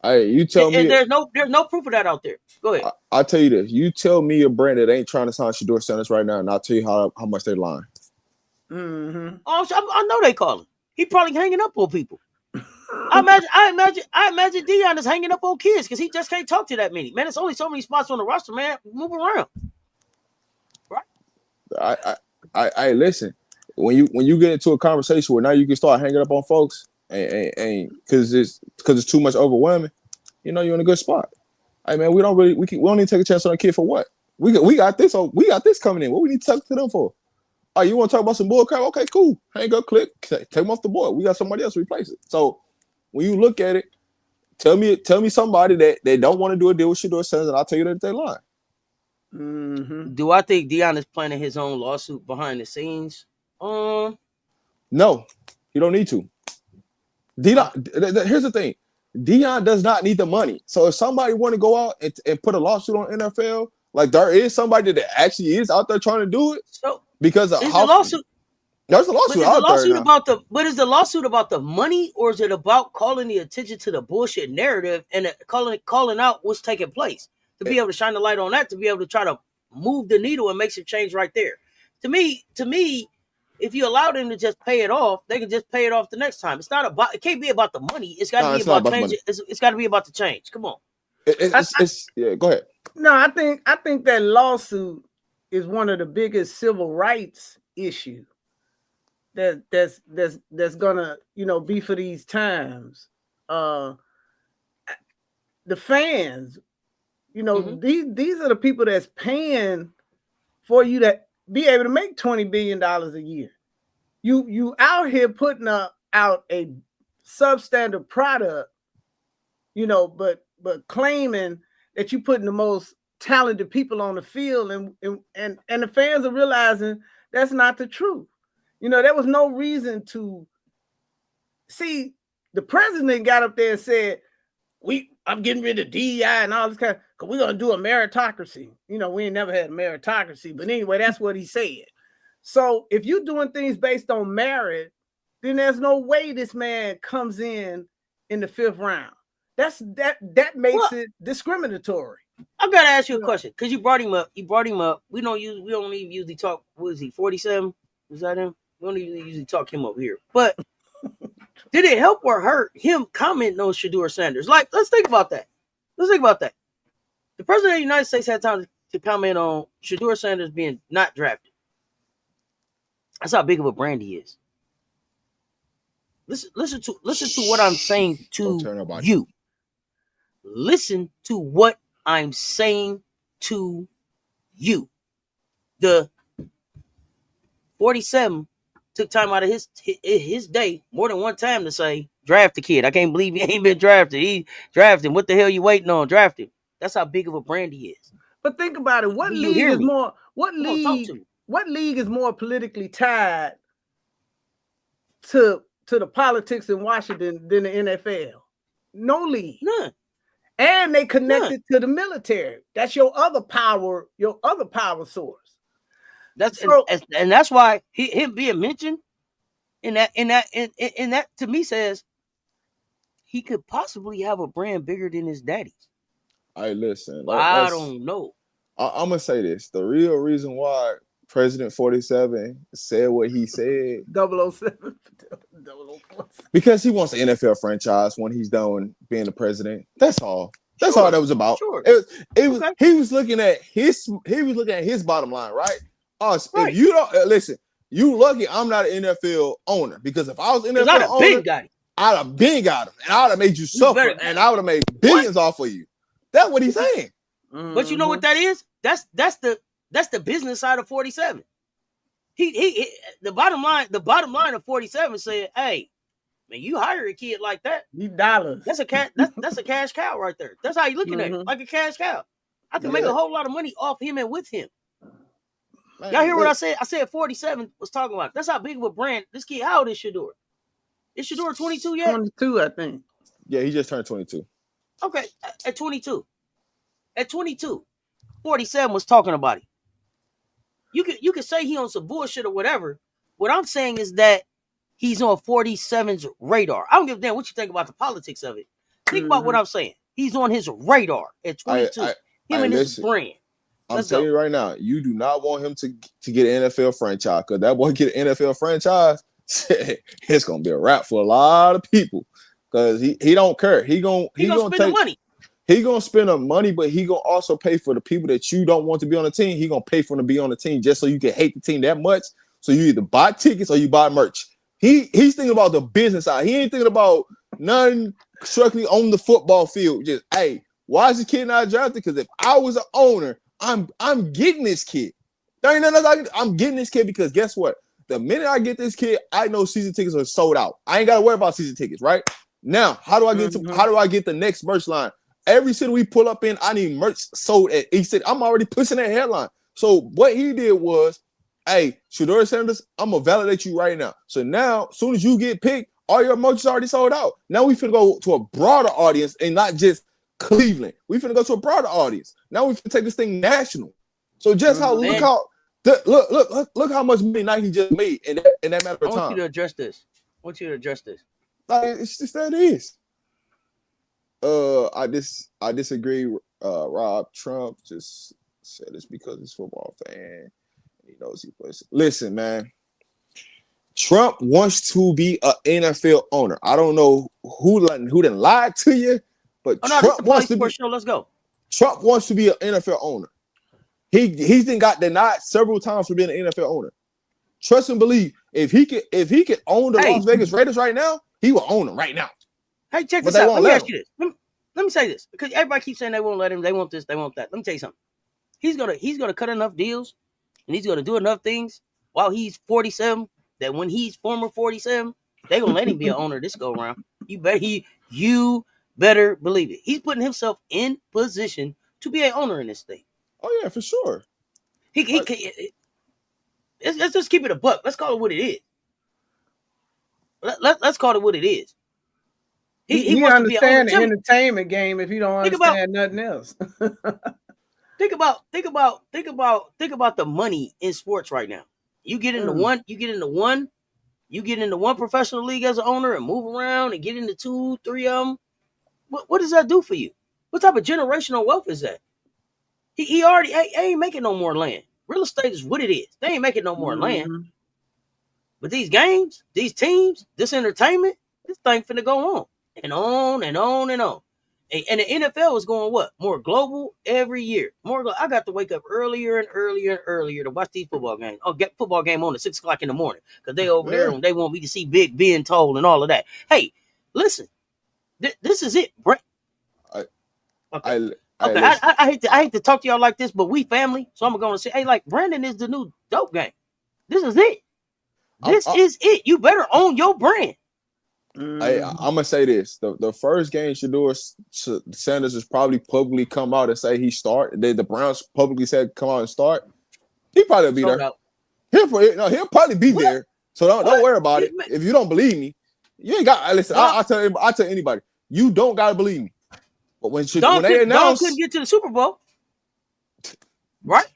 [SPEAKER 3] Hey, you tell me.
[SPEAKER 1] And there's no proof of that out there. Go ahead.
[SPEAKER 3] I'll tell you this. You tell me a brand that ain't trying to sign Shedeur Sanders right now, and I'll tell you how much they're lying.
[SPEAKER 2] Mm-hmm.
[SPEAKER 1] Oh, I know they call him. He probably hanging up on people. I imagine Dion is hanging up on kids because he just can't talk to that many. Man, there's only so many spots on the roster, man. Move around.
[SPEAKER 3] Right? I listen. When you get into a conversation where now you can start hanging up on folks and because it's too much overwhelming, you're in a good spot. Hey man, we don't need to take a chance on a kid for what? We got this. Oh, we got this coming in. What we need to talk to them for? Oh, you want to talk about some bull crap? Okay, cool. Hang up, click, take them off the board. We got somebody else to replace it. So when you look at it, tell me somebody that they don't want to do a deal with Shedeur Sanders, and I'll tell you that they're lying.
[SPEAKER 2] Mm-hmm.
[SPEAKER 1] Do I think Dion is planning his own lawsuit behind the scenes?
[SPEAKER 3] No, you don't need to. Here's the thing. Dion does not need the money. So if somebody want to go out and put a lawsuit on NFL, like there is somebody that actually is out there trying to do it.
[SPEAKER 1] So
[SPEAKER 3] because of
[SPEAKER 1] is the lawsuit?
[SPEAKER 3] There's a lawsuit out there now.
[SPEAKER 1] But is the lawsuit about the money, or is it about calling the attention to the bullshit narrative and calling out what's taking place to be able to shine the light on that, to be able to try to move the needle and make some change right there? To me, if you allow them to just pay it off, they can just pay it off the next time. It can't be about the money. It's got to be about change. It's got to be about the change. Come on.
[SPEAKER 3] Yeah, go ahead.
[SPEAKER 2] No, I think that lawsuit is one of the biggest civil rights issues. that's gonna, you know, be for these times. The fans, you know, these are the people that's paying for you to be able to make $20 billion a year. You out here putting out a substandard product, you know, but claiming that you putting the most talented people on the field, and the fans are realizing that's not the truth. You know, there was no reason to see. The president got up there and said, I'm getting rid of DEI and all this kind of, because we're gonna do a meritocracy. You know, we ain't never had a meritocracy, but anyway, that's what he said. So if you're doing things based on merit, then there's no way this man comes in the 5th round. That makes it discriminatory.
[SPEAKER 1] I gotta ask you a question, because you brought him up. We don't even usually talk. What is he? 47? Is that him? We don't even usually talk him up here. But did it help or hurt him commenting on Shedeur Sanders? Like, let's think about that. The president of the United States had time to comment on Shedeur Sanders being not drafted. That's how big of a brand he is. Listen to what I'm saying to you. Listen to what I'm saying to you. The 47 took time out of his day more than one time to say, draft the kid. I can't believe he ain't been drafted. He drafted him. What the hell you waiting on? Draft him. That's how big of a brand he is.
[SPEAKER 2] But think about it. What league is more politically tied to the politics in Washington than the NFL? No league.
[SPEAKER 1] None.
[SPEAKER 2] And they connected to the military. That's your other power source.
[SPEAKER 1] And that's why him being mentioned in that to me says he could possibly have a brand bigger than his daddy's.
[SPEAKER 3] Listen.
[SPEAKER 1] I don't know.
[SPEAKER 3] I'm gonna say this: the real reason why President 47 said what he said,
[SPEAKER 2] 007,
[SPEAKER 3] because he wants an NFL franchise when he's done being the president. That's all. That's all that was about.
[SPEAKER 1] Sure.
[SPEAKER 3] He was looking at his bottom line, right? Right. If you don't listen, you lucky I'm not an NFL owner, because if I was an NFL owner, I'd have been got him, and I would have made you suffer, and I would have made billions off of you. That's what he's saying.
[SPEAKER 1] But you know what that is? That's the business side of 47. He the bottom line of 47 said, "Hey, man, you hire a kid like that,
[SPEAKER 2] need dollars.
[SPEAKER 1] That's a cash cow right there. That's how you looking at it, like a cash cow. I can make a whole lot of money off him and with him." Man, y'all hear what I said? I said 47 was talking about. That's how big of a brand this kid. How old is Shedeur? Is Shedeur 22 yet?
[SPEAKER 2] 22, I think.
[SPEAKER 3] Yeah, he just turned 22.
[SPEAKER 1] Okay, at 22. At 22, 47 was talking about it. You could say he on some bullshit or whatever. What I'm saying is that he's on 47's radar. I don't give a damn what you think about the politics of it. Think about what I'm saying. He's on his radar at 22. Him and his brand.
[SPEAKER 3] I'm telling you right now, you do not want him to get an NFL franchise, because that boy get an NFL franchise, it's gonna be a wrap for a lot of people, because he don't care. He gonna
[SPEAKER 1] spend the money.
[SPEAKER 3] He gonna spend the money, but he gonna also pay for the people that you don't want to be on the team. He gonna pay for them to be on the team just so you can hate the team that much. So you either buy tickets or you buy merch. He's thinking about the business side. He ain't thinking about nothing strictly on the football field. Just, hey, why is this kid not drafted? Because if I was an owner, I'm getting this kid. There ain't nothing else I'm getting this kid, because guess what? The minute I get this kid, I know season tickets are sold out. I ain't got to worry about season tickets, right? Now, how do I get the next merch line? Every city we pull up in, I need merch sold at each city. I'm already pushing that headline. So what he did was, hey, Shedeur Sanders, I'm going to validate you right now. So now, as soon as you get picked, all your merch is already sold out. Now we finna go to a broader audience and not just Cleveland. We finna go to a broader audience. Now we finna take this thing national. So just look how much money Nike just made in that matter of time.
[SPEAKER 1] I want you to address this.
[SPEAKER 3] Like, it's just that it is. I disagree. Rob Trump just said it's because he's a football fan. He knows he plays. Listen, man. Trump wants to be an NFL owner. I don't know who done lied to you, but Trump wants to be.
[SPEAKER 1] Let's go.
[SPEAKER 3] Trump wants to be an NFL owner. He's got denied several times for being an NFL owner. trust and believe. If he could own the
[SPEAKER 1] Hey.
[SPEAKER 3] Las Vegas Raiders right now, he will own them right now.
[SPEAKER 1] Hey, check
[SPEAKER 3] But
[SPEAKER 1] this
[SPEAKER 3] they
[SPEAKER 1] out.
[SPEAKER 3] won't
[SPEAKER 1] Let me
[SPEAKER 3] let
[SPEAKER 1] ask
[SPEAKER 3] him.
[SPEAKER 1] you this. Let me say this, because everybody keeps saying they won't let him. They want this. They want that. Let me tell you something. He's gonna cut enough deals, and he's gonna do enough things while he's 47. That when he's former 47, they gonna let him be an owner this go around. You better believe it. He's putting himself in position to be an owner in this thing.
[SPEAKER 3] Oh yeah, for sure.
[SPEAKER 1] Let's just keep it a buck. Let's call it what it is. Let's call it what it is. He wants to be an owner.
[SPEAKER 2] understand the entertainment game if you don't understand nothing else.
[SPEAKER 1] Think about the money in sports right now. You get into one professional league as an owner and move around and get into 2, 3 of them. What does that do for you? What type of generational wealth is that? He already ain't making no more land. Real estate is what it is. They ain't making no more land. But these games, these teams, this entertainment, this thing finna go on and on and on and on. And the NFL is going what? More global every year. I got to wake up earlier and earlier and earlier to watch these football games. Oh, get football game on at 6 o'clock in the morning because they over there and they want me to see Big being told and all of that. Hey, listen, this is it, Brent. Okay. I hate to talk to y'all like this, but we family, so I'm gonna say, hey, like Brandon is the new dope game. This is it. This is it. You better own your brand.
[SPEAKER 3] I'm gonna say this: the first game Shedeur Sanders has probably publicly come out and say he start. The Browns publicly said come out and start. He probably be there. He'll probably be there. So don't worry about it. If you don't believe me, you ain't got. Listen, I tell anybody, you don't gotta believe me. But when they announced,
[SPEAKER 1] Don couldn't get to the Super Bowl, right?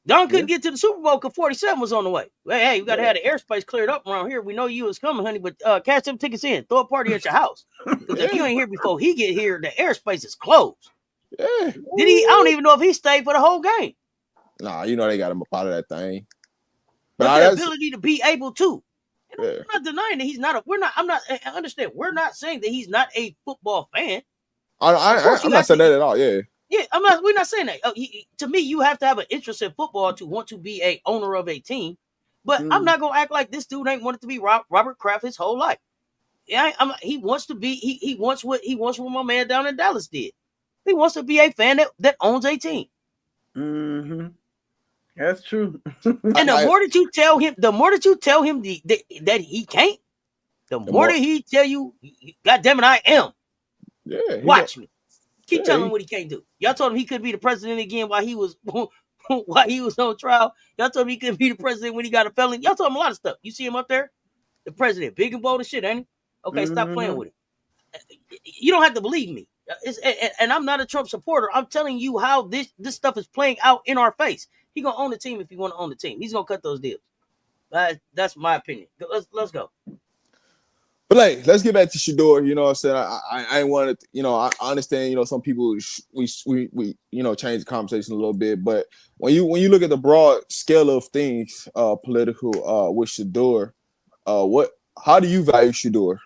[SPEAKER 1] Don couldn't get to the Super Bowl because 47 was on the way. Hey, we got to have the airspace cleared up around here. We know you was coming, honey, but cash them tickets in. Throw a party at your house. Because if you ain't here before he get here, the airspace is closed.
[SPEAKER 3] Yeah.
[SPEAKER 1] Did he? I don't even know if he stayed for the whole game.
[SPEAKER 3] Nah, you know they got him up out of that thing.
[SPEAKER 1] But the ability to be able to. I'm not denying that he's not I understand. We're not saying that he's not a football fan.
[SPEAKER 3] I'm not saying that at all. Yeah.
[SPEAKER 1] Yeah, we're not saying that. To me, you have to have an interest in football to want to be a owner of a team. But I'm not gonna act like this dude ain't wanted to be Robert Kraft his whole life. Yeah, he wants to be. He wants what my man down in Dallas did. He wants to be a fan that owns a team.
[SPEAKER 2] Mm-hmm. That's true.
[SPEAKER 1] And the more that you tell him that he can't, the more that he tell you, God damn it, I am.
[SPEAKER 3] Yeah.
[SPEAKER 1] Watch me. Keep telling him what he can't do. Y'all told him he could be the president again while he was on trial. Y'all told him he couldn't be the president when he got a felony. Y'all told him a lot of stuff. You see him up there? The president, big and bold and shit, ain't he? Okay, stop playing with him. You don't have to believe me. And I'm not a Trump supporter. I'm telling you how this stuff is playing out in our face. He gonna own the team if he want to own the team. He's gonna cut those deals. That's my opinion. Let's go.
[SPEAKER 3] But like, let's get back to Shedeur. You know what I'm saying? I wanted, I understand, some people we change the conversation a little bit, but when you look at the broad scale of things, political, with Shedeur, how do you value Shedeur,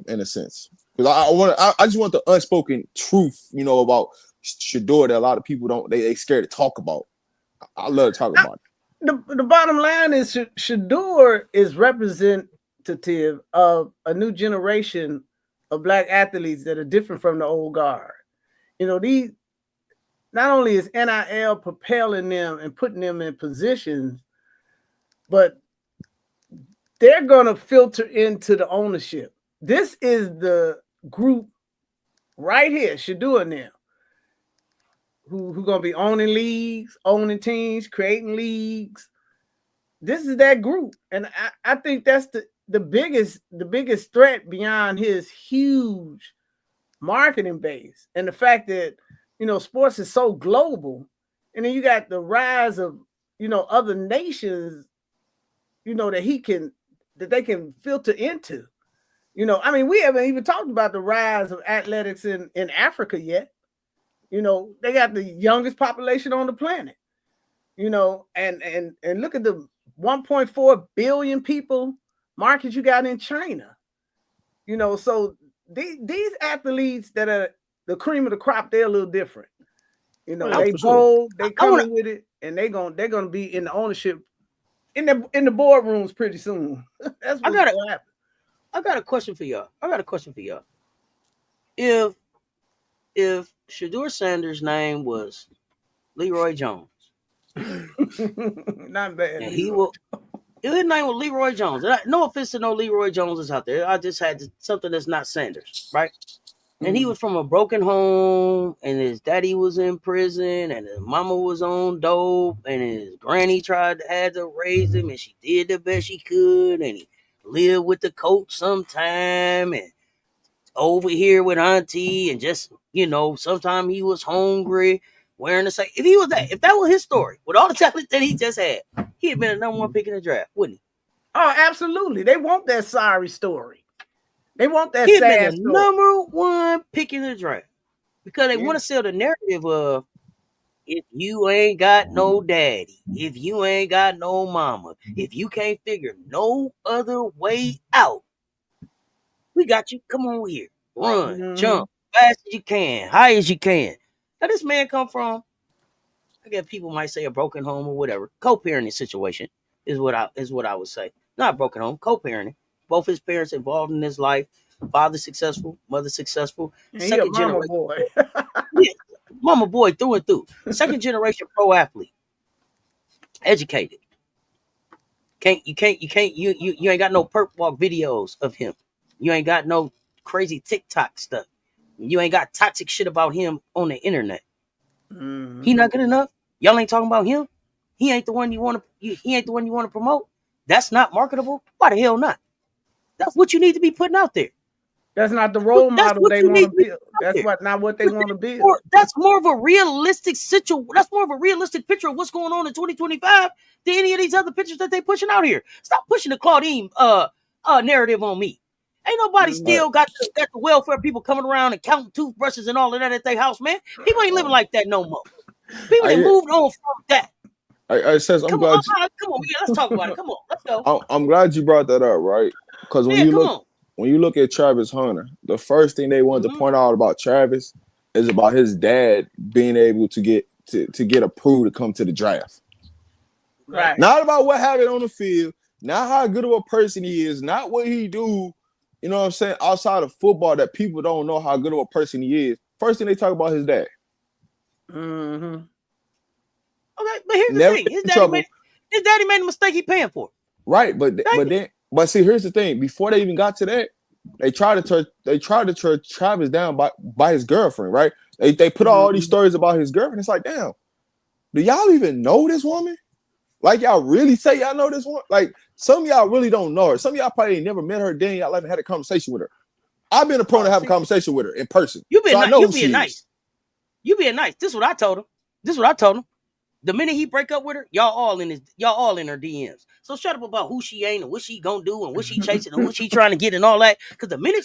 [SPEAKER 3] in a sense? Because I just want the unspoken truth, about Shedeur that a lot of people they scared to talk about. I love to talk about it.
[SPEAKER 2] The bottom line is Shedeur is representative of a new generation of Black athletes that are different from the old guard. These, not only is NIL propelling them and putting them in positions, but they're going to filter into the ownership. This is the group right here, Shedeur now, who going to be owning leagues, owning teams, creating leagues. This is that group. And I think that's the biggest threat beyond his huge marketing base and the fact that sports is so global, and then you got the rise of other nations that they can filter into. We haven't even talked about the rise of athletics in Africa yet. They got the youngest population on the planet. And look at the 1.4 billion people market you got in China. So these athletes that are the cream of the crop, they're a little different. They bold, they coming with it, and they're gonna be in the ownership in the boardrooms pretty soon. That's
[SPEAKER 1] I
[SPEAKER 2] what's
[SPEAKER 1] got a
[SPEAKER 2] gonna happen.
[SPEAKER 1] I got a question for y'all. If Shedeur Sanders' name was Leroy Jones,
[SPEAKER 2] Not bad,
[SPEAKER 1] and he
[SPEAKER 2] Leroy.
[SPEAKER 1] will. If his name was Leroy Jones, and no offense to no Leroy Joneses out there, I just had something that's not Sanders, right? And he
[SPEAKER 2] Mm.
[SPEAKER 1] was from a broken home, and his daddy was in prison, and his mama was on dope, and his granny had to raise him, and she did the best she could, and he lived with the coach sometime, and over here with auntie, and just sometime he was hungry, wearing the same. If that was his story, with all the talent that he just had, he'd have been a number one pick in the draft, wouldn't he?
[SPEAKER 2] Oh, absolutely. They want that sorry story. They want that
[SPEAKER 1] He'd have been
[SPEAKER 2] sad
[SPEAKER 1] the
[SPEAKER 2] story.
[SPEAKER 1] number one pick in the draft because they
[SPEAKER 2] Yeah.
[SPEAKER 1] want to sell the narrative of if you ain't got no daddy, if you ain't got no mama, if you can't figure no other way out, we got you. Come on here, run,
[SPEAKER 2] Mm-hmm.
[SPEAKER 1] jump, fast as you can, high as you can. Now this man come from, I guess people might say a broken home or whatever, co-parenting situation is what I would say. Not broken home, co-parenting. Both his parents involved in his life. Father successful, mother successful.
[SPEAKER 2] And he a
[SPEAKER 1] Second
[SPEAKER 2] mama
[SPEAKER 1] generation,
[SPEAKER 2] boy.
[SPEAKER 1] yeah, mama boy through and through. Second generation pro athlete, educated. You ain't got no perp walk videos of him. You ain't got no crazy TikTok stuff. You ain't got toxic shit about him on the internet. He
[SPEAKER 2] Mm-hmm.
[SPEAKER 1] not good enough. Y'all ain't talking about him. He ain't the one you want to. He ain't the one you want to promote. That's not marketable. Why the hell not? That's what you need to be putting out there.
[SPEAKER 2] That's not the role
[SPEAKER 1] That's
[SPEAKER 2] model
[SPEAKER 1] what
[SPEAKER 2] they
[SPEAKER 1] you
[SPEAKER 2] want
[SPEAKER 1] need
[SPEAKER 2] to
[SPEAKER 1] to be
[SPEAKER 2] build.
[SPEAKER 1] putting out
[SPEAKER 2] That's
[SPEAKER 1] there.
[SPEAKER 2] what not what they
[SPEAKER 1] But
[SPEAKER 2] want to build.
[SPEAKER 1] that's more of a realistic situation. That's more of a realistic picture of what's going on in 2025 than any of these other pictures that they pushing out here. Stop pushing the Claudine narrative on me. Ain't nobody
[SPEAKER 2] Mm-hmm.
[SPEAKER 3] I,
[SPEAKER 1] still got the welfare people coming around and counting toothbrushes and all of that at their house, man. People ain't living like that no more. People that
[SPEAKER 3] I,
[SPEAKER 1] moved on from that.
[SPEAKER 3] I says I'm
[SPEAKER 1] Come on,
[SPEAKER 3] glad
[SPEAKER 1] come on, yeah, let's talk about it. Come on, let's go.
[SPEAKER 3] I'm glad you brought that up, right? Because
[SPEAKER 1] Yeah, come on.
[SPEAKER 3] when you look at Travis Hunter, the first thing they wanted to
[SPEAKER 1] Mm-hmm.
[SPEAKER 3] point out about Travis is about his dad being able to get approved to come to the draft.
[SPEAKER 1] Right.
[SPEAKER 2] Right.
[SPEAKER 3] Not about what happened on the field, not how good of a person he is, not what he do, you know what I'm saying, outside of football that people don't know how good of a person he is. First thing they talk about his dad.
[SPEAKER 2] Mm-hmm.
[SPEAKER 1] Okay, but here's the
[SPEAKER 3] Never
[SPEAKER 1] thing:
[SPEAKER 3] in trouble.
[SPEAKER 1] his daddy made a mistake. He paying for it.
[SPEAKER 3] Right,
[SPEAKER 1] Thank you.
[SPEAKER 3] but see, here's the thing. Before they even got to that, they tried to turn Travis down by his girlfriend, right? They put all these
[SPEAKER 2] Mm-hmm.
[SPEAKER 3] stories about his girlfriend. It's like, damn, do y'all even know this woman? Like y'all really say y'all know this one? Like some of y'all really don't know her. Some of y'all probably ain't never met her day in y'all life and had a conversation with her. I've been a prone to have a
[SPEAKER 1] See,
[SPEAKER 3] conversation with her in person.
[SPEAKER 1] you
[SPEAKER 3] So
[SPEAKER 1] being
[SPEAKER 3] I
[SPEAKER 1] nice.
[SPEAKER 3] know
[SPEAKER 1] You
[SPEAKER 3] who
[SPEAKER 1] being
[SPEAKER 3] she
[SPEAKER 1] nice.
[SPEAKER 3] is.
[SPEAKER 1] You being nice. This is what I told him. The minute he break up with her, y'all all in her DMs. So shut up about who she ain't and what she gonna do and what she chasing and what she trying to get and all that. Cause the minute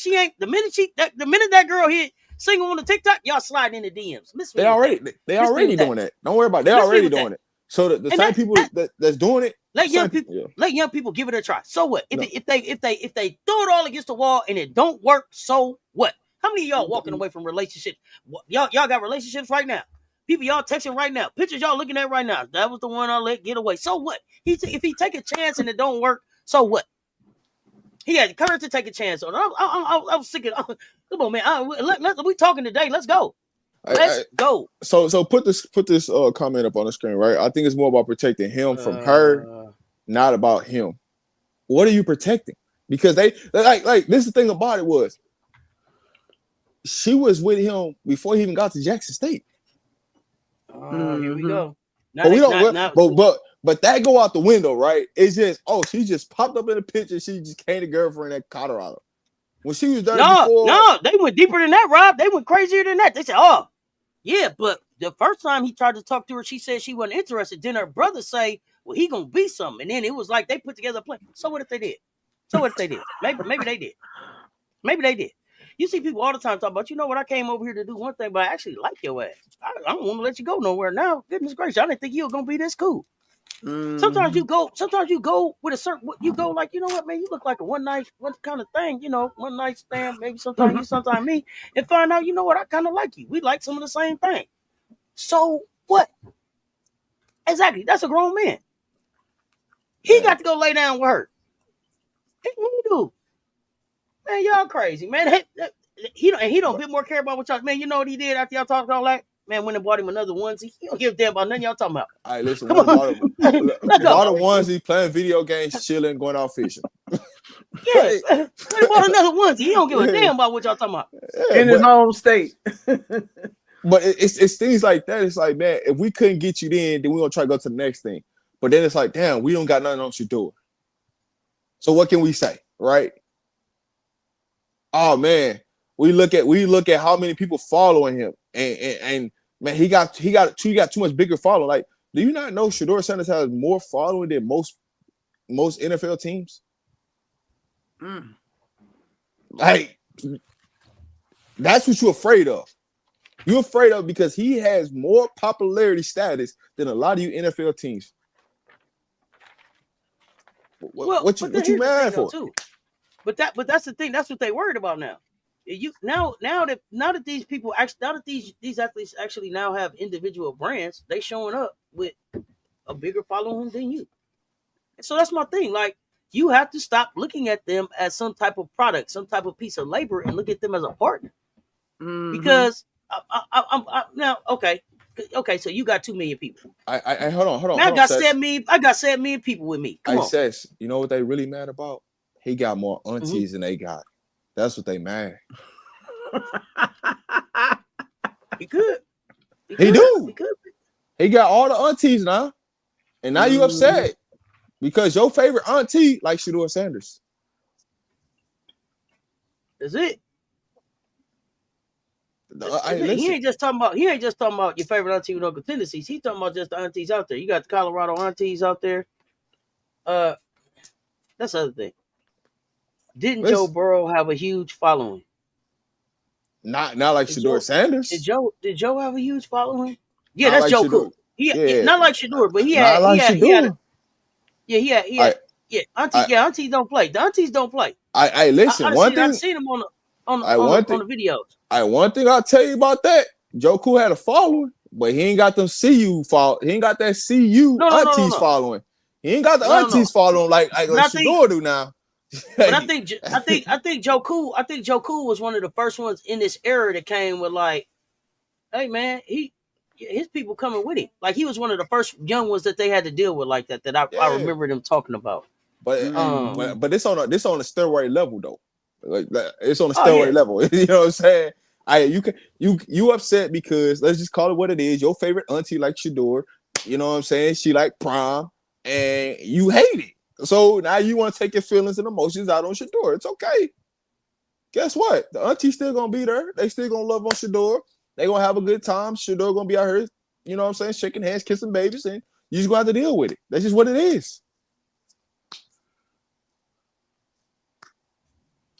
[SPEAKER 1] that girl hit single on the TikTok, y'all sliding in the DMs. Miss me with that.
[SPEAKER 3] They
[SPEAKER 1] Miss me
[SPEAKER 3] already
[SPEAKER 1] with that.
[SPEAKER 3] doing that. Don't worry about it. They
[SPEAKER 1] Miss me
[SPEAKER 3] already
[SPEAKER 1] with that.
[SPEAKER 3] doing it. So the
[SPEAKER 1] And
[SPEAKER 3] same people that's doing it,
[SPEAKER 1] let young
[SPEAKER 3] same
[SPEAKER 1] people
[SPEAKER 3] people, yeah.
[SPEAKER 1] let young people give it a try. So what?
[SPEAKER 3] No.
[SPEAKER 1] If they throw it all against the wall and it don't work, so what? How many of y'all walking away from relationships? Y'all got relationships right now. People y'all texting right now. Pictures y'all looking at right now. That was the one I let get away. So what? If he take a chance and it don't work, so what? He had the courage to take a chance on it. I'm sick of. Come on, man. We talking today. Let's go.
[SPEAKER 3] I,
[SPEAKER 1] Let's go.
[SPEAKER 3] so put this comment up on the screen, right? I think it's more about protecting him from her,
[SPEAKER 1] Uh,
[SPEAKER 3] not about him. What are you protecting? Because they like this is the thing about it was she was with him before he even got to Jackson State.
[SPEAKER 1] Here we
[SPEAKER 2] Mm-hmm.
[SPEAKER 1] go. Now
[SPEAKER 3] But we
[SPEAKER 1] they
[SPEAKER 3] don't
[SPEAKER 1] now
[SPEAKER 3] but that go out the window, right? It's just she just popped up in the picture. She just came to girlfriend at Colorado. When she was there before,
[SPEAKER 1] No, they went deeper than that, Rob. They went crazier than that. They said, "Oh, yeah," but the first time he tried to talk to her, she said she wasn't interested. Then her brother say, "Well, he gonna be something," and then it was like they put together a plan. So what if they did? Maybe they did. Maybe they did. You see people all the time talk about, you know what? I came over here to do one thing, but I actually like your ass. I don't want to let you go nowhere now. Goodness gracious, I didn't think you were gonna be this cool. Sometimes
[SPEAKER 2] Mm-hmm.
[SPEAKER 1] you go with a certain, you go like, you know what, man, you look like a one kind of thing, one night stand, maybe sometimes you, sometimes me, and find out, you know what, I kind of like you. We like some of the same thing. So what? Exactly. That's a grown man. He got to go lay down with her. What you do? Man, y'all crazy, man. He don't a bit more care about what y'all. Man, you know what he did after y'all talked all that? Man, went and bought him another onesie. He don't give a damn about nothing y'all talking about.
[SPEAKER 3] All right, listen.
[SPEAKER 1] Come
[SPEAKER 3] One
[SPEAKER 1] on,
[SPEAKER 3] bought
[SPEAKER 1] let's go.
[SPEAKER 3] a onesie, playing video games, chilling, going out fishing.
[SPEAKER 1] Yeah, went and bought another onesie. He don't give a damn about what y'all talking about.
[SPEAKER 3] Yeah,
[SPEAKER 2] in his home state.
[SPEAKER 3] But it's things like that. It's like, man, if we couldn't get you then we're gonna try to go to the next thing. But then it's like, damn, we don't got nothing on Shedeur. So what can we say, right? Oh man, we look at how many people following him, and man, he got too much bigger following. Like, do you not know Shedeur Sanders has more following than most NFL teams? Like, that's what you're afraid of. You're afraid of because he has more popularity status than a lot of you NFL teams. What you mad for?
[SPEAKER 1] Too. But that's the thing. That's what they worried about now. Now that these people these athletes actually now have individual brands, they showing up with a bigger following than you. And so that's my thing. Like, you have to stop looking at them as some type of product, some type of piece of labor, and look at them as a partner. Because now, okay. So you got 2 million people.
[SPEAKER 3] I hold on.
[SPEAKER 1] Now I got 7 million people with me. Come on.
[SPEAKER 3] Says, you know what they really mad about? He got more aunties than they got. That's what they mad.
[SPEAKER 1] He could.
[SPEAKER 3] He do. He got all the aunties now, and now you upset because your favorite auntie like Shedeur Sanders.
[SPEAKER 1] That's it. He ain't just talking about your favorite auntie with no tendencies. He's talking about just the aunties out there. You got the Colorado aunties out there. That's the other thing. Didn't Joe Burrow have a huge following?
[SPEAKER 3] Not like Shedeur Sanders.
[SPEAKER 1] Did Joe have a huge following? Yeah, that's Joe Cool. Not like Shedeur, but he had aunties don't play. The aunties don't play.
[SPEAKER 3] I listen.
[SPEAKER 1] I've seen him on the videos.
[SPEAKER 3] One thing I'll tell you about that, Joe Cool had a following, but he ain't got them CU follow. He ain't got that CU aunties following. He ain't got the aunties following like Shedeur do now.
[SPEAKER 1] But I think Joe Cool was one of the first ones in this era that came with like, hey man, his people coming with him. Like, he was one of the first young ones that they had to deal with like that I remember them talking about.
[SPEAKER 3] But it's on a steroid level though. Like, it's on a steroid level. You know what I'm saying? You upset because, let's just call it what it is. Your favorite auntie like Shedeur, you know what I'm saying? She like Prime, and you hate it. So now you want to take your feelings and emotions out on Shedeur. It's okay. Guess what? The auntie's still gonna be there. They still gonna love on Shedeur. They gonna have a good time. Shedeur gonna be out here, you know what I'm saying, shaking hands, kissing babies, and you just gonna have to deal with it. That's just what it is.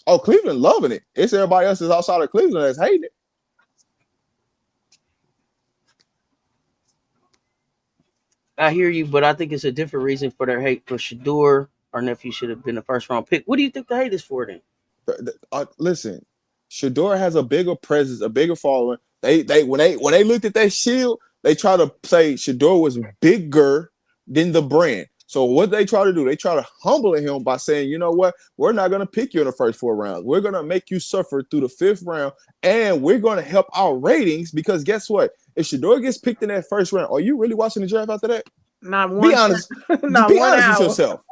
[SPEAKER 3] Oh, Cleveland loving it. It's everybody else that's outside of Cleveland that's hating it.
[SPEAKER 1] I hear you, but I think it's a different reason for their hate for Shedeur. Our nephew should have been a first round pick. What do you think the hate is for then?
[SPEAKER 3] Listen, Shedeur has a bigger presence, a bigger following. When they looked at that shield, they try to say Shedeur was bigger than the brand. So what they try to do, they try to humble him by saying, you know what, we're not going to pick you in the first 4 rounds. We're going to make you suffer through the 5th round, and we're going to help our ratings because guess what? If Shedeur gets picked in that first round, are you really watching the draft after that?
[SPEAKER 2] Not one.
[SPEAKER 3] Be honest. Be honest with yourself.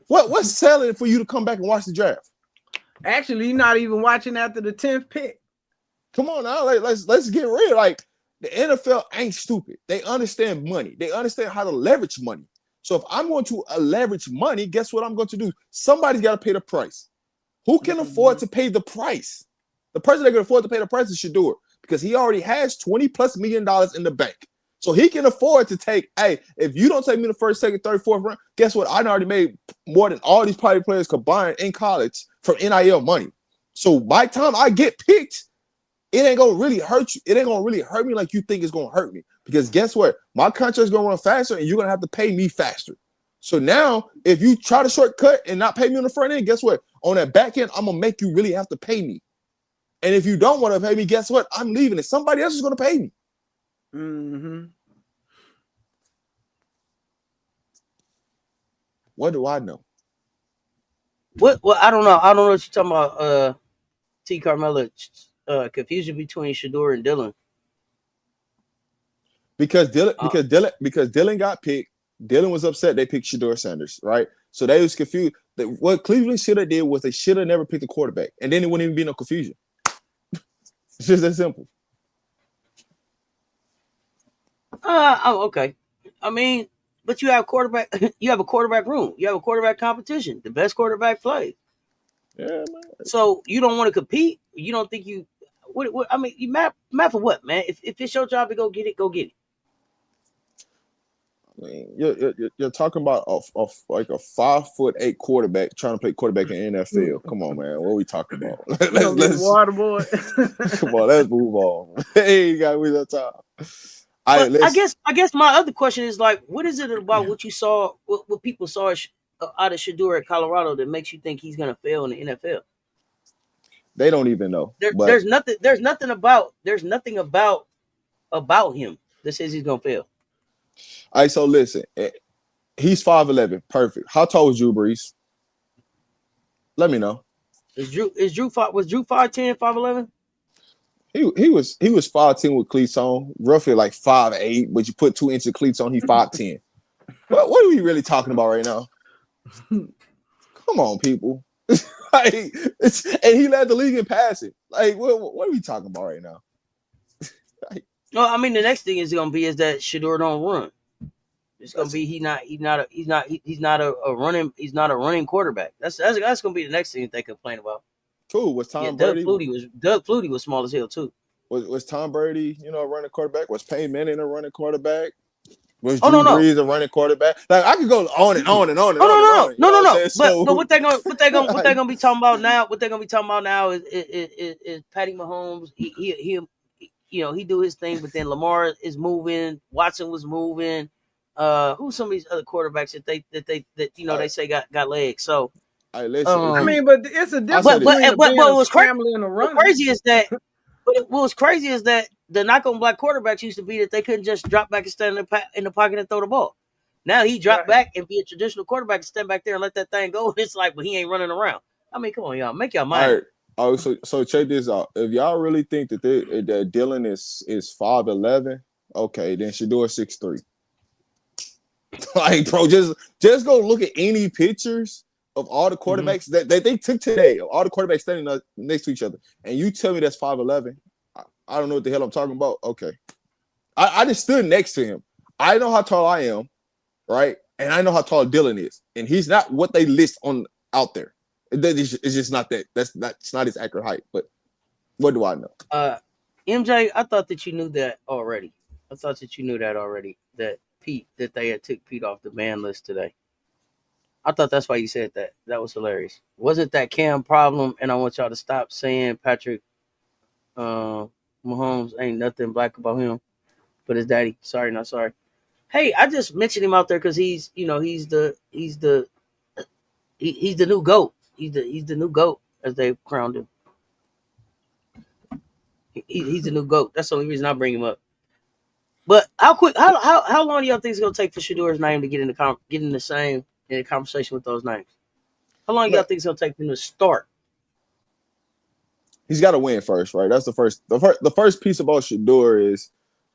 [SPEAKER 3] What's selling for you to come back and watch the draft?
[SPEAKER 2] Actually, you're not even watching after the 10th pick.
[SPEAKER 3] Come on now, let's get real. Like, the NFL ain't stupid. They understand money. They understand how to leverage money. So if I'm going to leverage money, guess what I'm going to do? Somebody's got to pay the price. Who can afford to pay the price? The person that can afford to pay the price is Shedeur because he already has $20+ million in the bank. So he can afford to take, hey, if you don't take me in the first, second, third, fourth round, guess what? I already made more than all these private players combined in college from NIL money. So by the time I get picked, it ain't gonna really hurt you. It ain't gonna really hurt me like you think it's gonna hurt me. Because guess what? My contract's gonna run faster and you're gonna have to pay me faster. So now, if you try to shortcut and not pay me on the front end, guess what? On that back end, I'm gonna make you really have to pay me. And if you don't want to pay me, guess what? I'm leaving it. Somebody else is gonna pay me. What do I know?
[SPEAKER 1] What? Well, I don't know. I don't know what you're talking about. T. Carmella, confusion between Shedeur and Dylan.
[SPEAKER 3] Because Dylan got picked. Dylan was upset they picked Shedeur Sanders, right? So they was confused. What Cleveland should have did was they should have never picked a quarterback, and then it wouldn't even be no confusion. It's just that simple.
[SPEAKER 1] Oh, okay. I mean, but you have quarterback. You have a quarterback room. You have a quarterback competition. The best quarterback plays.
[SPEAKER 3] Yeah, man.
[SPEAKER 1] So you don't want to compete. You don't think you. What I mean, you map for what, man? If it's your job to go get it, go get it.
[SPEAKER 3] I mean, you're talking about like a 5'8" quarterback trying to play quarterback in the NFL. Come on, man. What are we talking about?
[SPEAKER 2] let's water boy.
[SPEAKER 3] Come on, let's move on. Hey, you got with that time.
[SPEAKER 1] But I guess my other question is like, what is it about what you saw, what people saw out of Shedeur at Colorado that makes you think he's gonna fail in the NFL?
[SPEAKER 3] They don't even know.
[SPEAKER 1] There's nothing about him that says he's gonna fail.
[SPEAKER 3] All right, so listen, he's 5'11", perfect. How tall was Drew Brees? Let me know.
[SPEAKER 1] Was Drew 5'10", 5'11"?
[SPEAKER 3] He was 5'10" with cleats on, roughly like 5'8", but you put 2 inches of cleats on, he 5'10". What are we really talking about right now? Come on, people. Like, and he led the league in passing. Like, what are we talking about right now?
[SPEAKER 1] No, I mean the next thing is gonna be is that Shedeur don't run. It's gonna be he's not a running quarterback. That's gonna be the next thing that they complain about.
[SPEAKER 3] Cool. Was Tom Brady?
[SPEAKER 1] Doug Flutie was small as hell too.
[SPEAKER 3] Was Tom Brady, a running quarterback? Was Peyton Manning a running quarterback? Was Drew Brees a running quarterback? Like I could go on and on and on and on.
[SPEAKER 1] No. But what they gonna be talking about now? What they gonna be talking about now is Patty Mahomes. He do his thing, but then Lamar is moving. Watson was moving. Who's some of these other quarterbacks that they say got legs? So
[SPEAKER 2] I mean, but it's a difference. But
[SPEAKER 1] what was
[SPEAKER 2] scrambling and running.
[SPEAKER 1] What was crazy is that the knock on black quarterbacks used to be that they couldn't just drop back and stand in the pocket and throw the ball. Now he dropped back and be a traditional quarterback and stand back there and let that thing go. It's like, but he ain't running around. I mean, come on, y'all, make y'all mind.
[SPEAKER 3] All right. So check this out. If y'all really think that Dylan is 5'11", okay, then Shedeur 6'3". Like, bro, just go look at any pictures of all the quarterbacks that they took today, all the quarterbacks standing next to each other, and you tell me that's 5'11". I don't know what the hell I'm talking about. Okay, I just stood next to him. I know how tall I am, right? And I know how tall Dylan is, and he's not what they list on out there. It's just not that. It's not his accurate height. But what do I know?
[SPEAKER 1] MJ, I thought that you knew that already. That they had took Pete off the ban list today. I thought that's why you said that. That was hilarious. Wasn't that Cam problem? And I want y'all to stop saying Patrick Mahomes ain't nothing black about him, but his daddy. Sorry, not sorry. Hey, I just mentioned him out there because he's the new GOAT. He's the new GOAT as they crowned him. He's the new GOAT. That's the only reason I bring him up. But how long do y'all think it's gonna take for Shedeur's name to get in the conversation with those names? How long do y'all think it's gonna take for him to start?
[SPEAKER 3] He's got to win first, right? That's the first piece about Shedeur is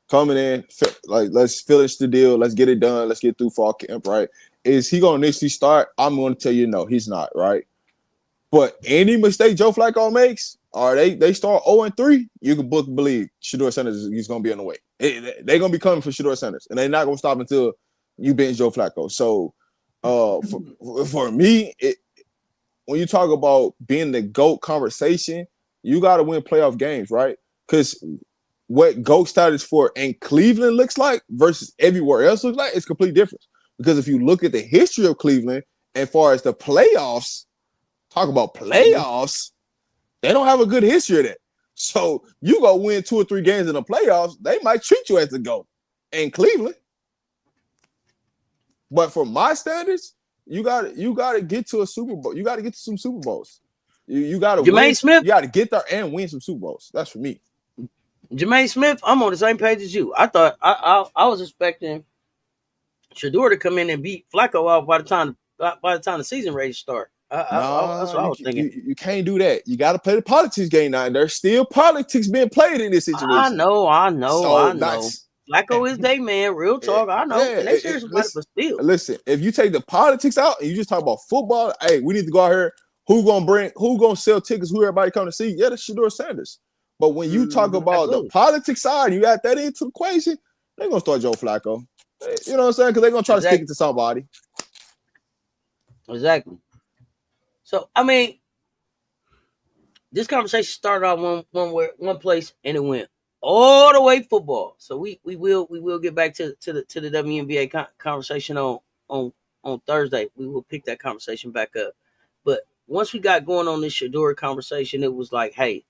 [SPEAKER 3] coming in, like, let's finish the deal, let's get it done, let's get through fall camp, right? Is he gonna initially start? I'm gonna tell you no, he's not, right? But any mistake Joe Flacco makes, or they start 0-3, you can believe Shedeur Sanders is going to be on the way. They're going to be coming for Shedeur Sanders, and they're not going to stop until you bench Joe Flacco. So for me, when you talk about being the GOAT conversation, you got to win playoff games, right? Because what GOAT status for in Cleveland looks like versus everywhere else looks like, it's completely different. Because if you look at the history of Cleveland, as far as the playoffs, talk about playoffs, they don't have a good history of that. So you go win 2 or 3 games in the playoffs, they might treat you as the GOAT in Cleveland. But for my standards, you got to get to a Super Bowl. You got to get to some Super Bowls. You got to win.
[SPEAKER 1] Smith,
[SPEAKER 3] you got to get there and win some Super Bowls. That's for me.
[SPEAKER 1] Jermaine Smith, I'm on the same page as you. I thought I was expecting Shedeur to come in and beat Flacco out by the time by the time the season ready to start. That's
[SPEAKER 3] Nah,
[SPEAKER 1] what I was thinking.
[SPEAKER 3] you can't do that. You got to play the politics game now. And there's still politics being played in this
[SPEAKER 1] I
[SPEAKER 3] situation.
[SPEAKER 1] know, I know, I
[SPEAKER 3] So
[SPEAKER 1] know.
[SPEAKER 3] that's
[SPEAKER 1] Flacco is day man, real talk. I know,
[SPEAKER 3] yeah.
[SPEAKER 1] and they serious about it, but still,
[SPEAKER 3] Listen. If you take the politics out and you just talk about football, hey, we need to go out here. Who gonna sell tickets? Who everybody come to see? Yeah, that's Shedeur Sanders. But when you talk about the
[SPEAKER 1] absolutely,
[SPEAKER 3] politics side, you add that into the equation, they're gonna start Joe Flacco. You know what I'm saying? Because they're gonna try to stick it
[SPEAKER 1] exactly,
[SPEAKER 3] to somebody.
[SPEAKER 1] exactly. So I mean, this conversation started out one place, and it went all the way football. So we will get back to the WNBA conversation on on Thursday. We will pick that conversation back up. But once we got going on this Shadeur conversation, it was like, hey,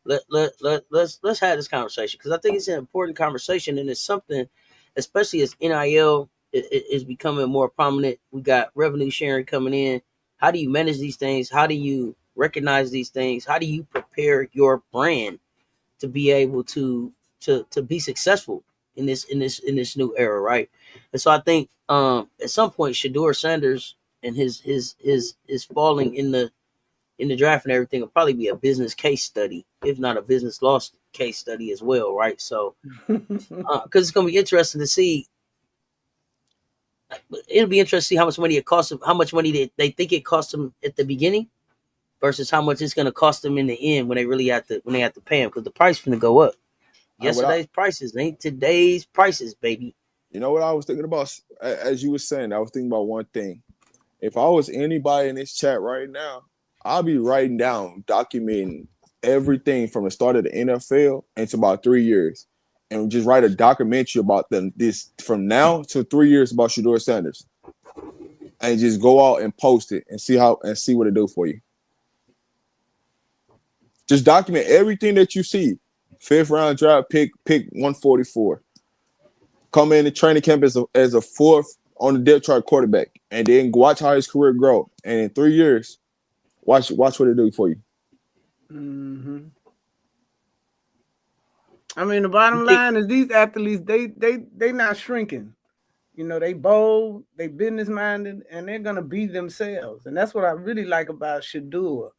[SPEAKER 1] let's have this conversation, because I think it's an important conversation, and it's something, especially as NIL is becoming more prominent. We got revenue sharing coming in. How do you manage these things? How do you recognize these things? How do you prepare your brand to be able to be successful in this new era, right? And so I think at some point Shedeur Sanders and his falling in the draft and everything will probably be a business case study, if not a business loss case study as well, right? So because it's gonna be interesting to see. It'll be interesting to see how much money it costs them, how much money they think it cost them at the beginning versus how much it's gonna cost them in the end when they have to pay them, because the price is gonna go up. Yesterday's prices ain't today's prices, baby.
[SPEAKER 3] You know what I was thinking about? As you were saying, I was thinking about one thing. If I was anybody in this chat right now, I'll be writing down, documenting everything from the start of the NFL into about 3 years, and just write a documentary about this from now to 3 years about Shedeur Sanders, and just go out and post it and see what it do for you. Just document everything that you see. 5th round draft pick 144. Come in the training camp as a fourth on the depth chart quarterback, and then watch how his career grow. And in 3 years, watch what it do for you.
[SPEAKER 2] Mm-hmm. I mean, the bottom
[SPEAKER 1] You think
[SPEAKER 2] line is these athletes, they not shrinking. You know, they bold, they business minded, and they're gonna be themselves. And that's what I really like about Shedeur.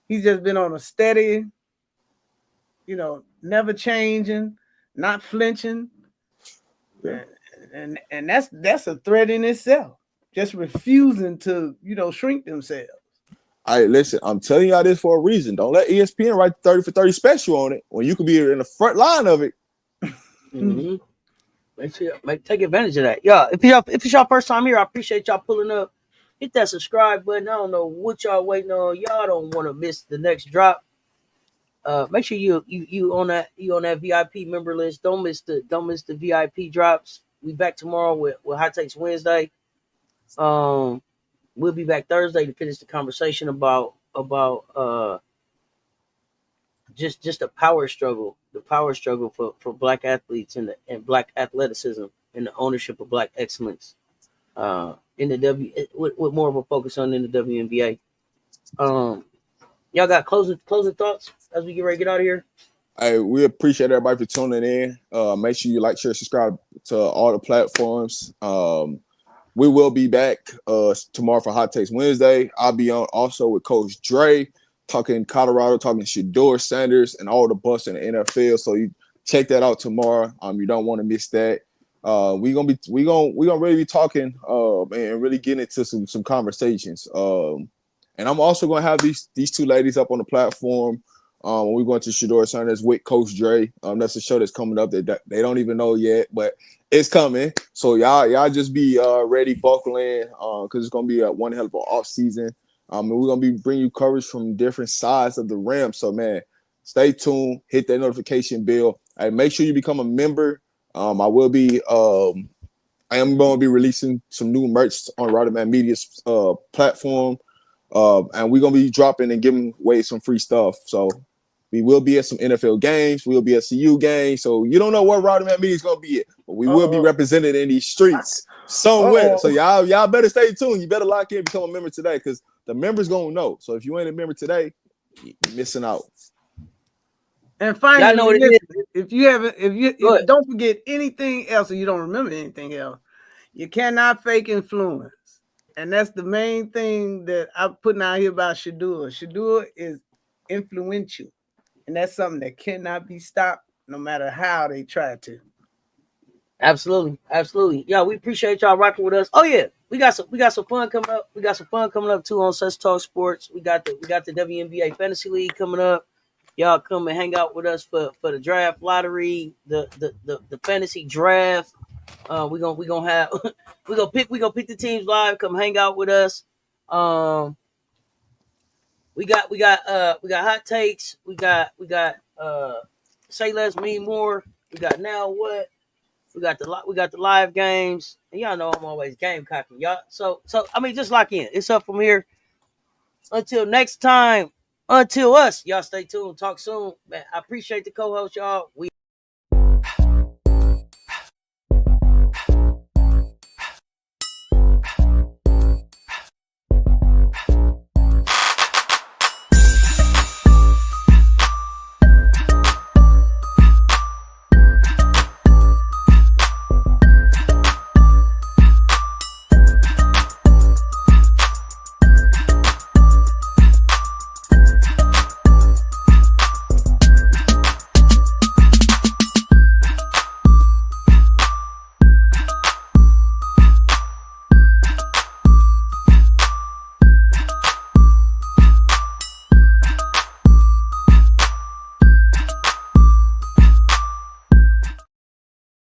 [SPEAKER 2] He's just been on a steady, never changing, not flinching.
[SPEAKER 3] Yeah.
[SPEAKER 2] And that's a threat in itself. Just refusing to, shrink themselves.
[SPEAKER 3] All right, listen, I'm telling y'all this for a reason. Don't let ESPN write 30 for 30 special on it when you could be in the front line of it.
[SPEAKER 1] mm-hmm. Make sure take advantage of that. Yeah, if it's y'all first time here, I appreciate y'all pulling up. Hit that subscribe button. I don't know what y'all waiting on. Y'all don't want to miss the next drop. Make sure you on that VIP member list. Don't miss the VIP drops. We back tomorrow with Hot Takes Wednesday. We'll be back Thursday to finish the conversation about just the power struggle for black athletes and black athleticism and the ownership of black excellence in the with more of a focus on in the WNBA. Y'all got closing thoughts as we get ready to get out of here?
[SPEAKER 3] Hey, we appreciate everybody for tuning in. Make sure you like, share, subscribe to all the platforms. We will be back tomorrow for Hot Takes Wednesday. I'll be on also with Coach Dre, talking Colorado, talking Shedeur Sanders and all the busts in the NFL. So you check that out tomorrow. You don't want to miss that. We gonna really be talking and really getting into some conversations. And I'm also gonna have these two ladies up on the platform. When we go into Shedeur Sanders with Coach Dre. That's a show that's coming up that they don't even know yet, but it's coming. So y'all just be ready, buckle in, because it's gonna be one hell of an off season. And we're gonna be bringing you coverage from different sides of the rim. So man, stay tuned, hit that notification bell, and make sure you become a member. I am going to be releasing some new merch on Rodman Media's platform, and we're gonna be dropping and giving away some free stuff. So we will be at some NFL games. We'll be at CU games. So you don't know where Rodman Media is gonna be at, but we will be represented in these streets somewhere. So y'all better stay tuned. You better lock in, become a member today, because the members gonna know. So if you ain't a member today, you're missing out.
[SPEAKER 2] And finally,
[SPEAKER 1] Y'all know what it
[SPEAKER 2] listen, if you don't forget anything else, or you don't remember anything else, you cannot fake influence. And that's the main thing that I'm putting out here about Shedeur. Shedeur is influential, and that's something that cannot be stopped, no matter how they try to.
[SPEAKER 1] Absolutely, absolutely. Yeah, we appreciate y'all rocking with us. Oh yeah, we got some fun coming up. We got some fun coming up too on Such Talk Sports. We got the WNBA Fantasy League coming up. Y'all come and hang out with us for the draft lottery, the fantasy draft. We gonna have we gonna pick the teams live. Come hang out with us. Um, we got hot takes. We got say less, mean more. We got now what. We got the live games. And y'all know I'm always game cocking, y'all. So I mean, just lock in. It's up from here. Until next time. Until us, y'all stay tuned. Talk soon, man. I appreciate the co-host, y'all. We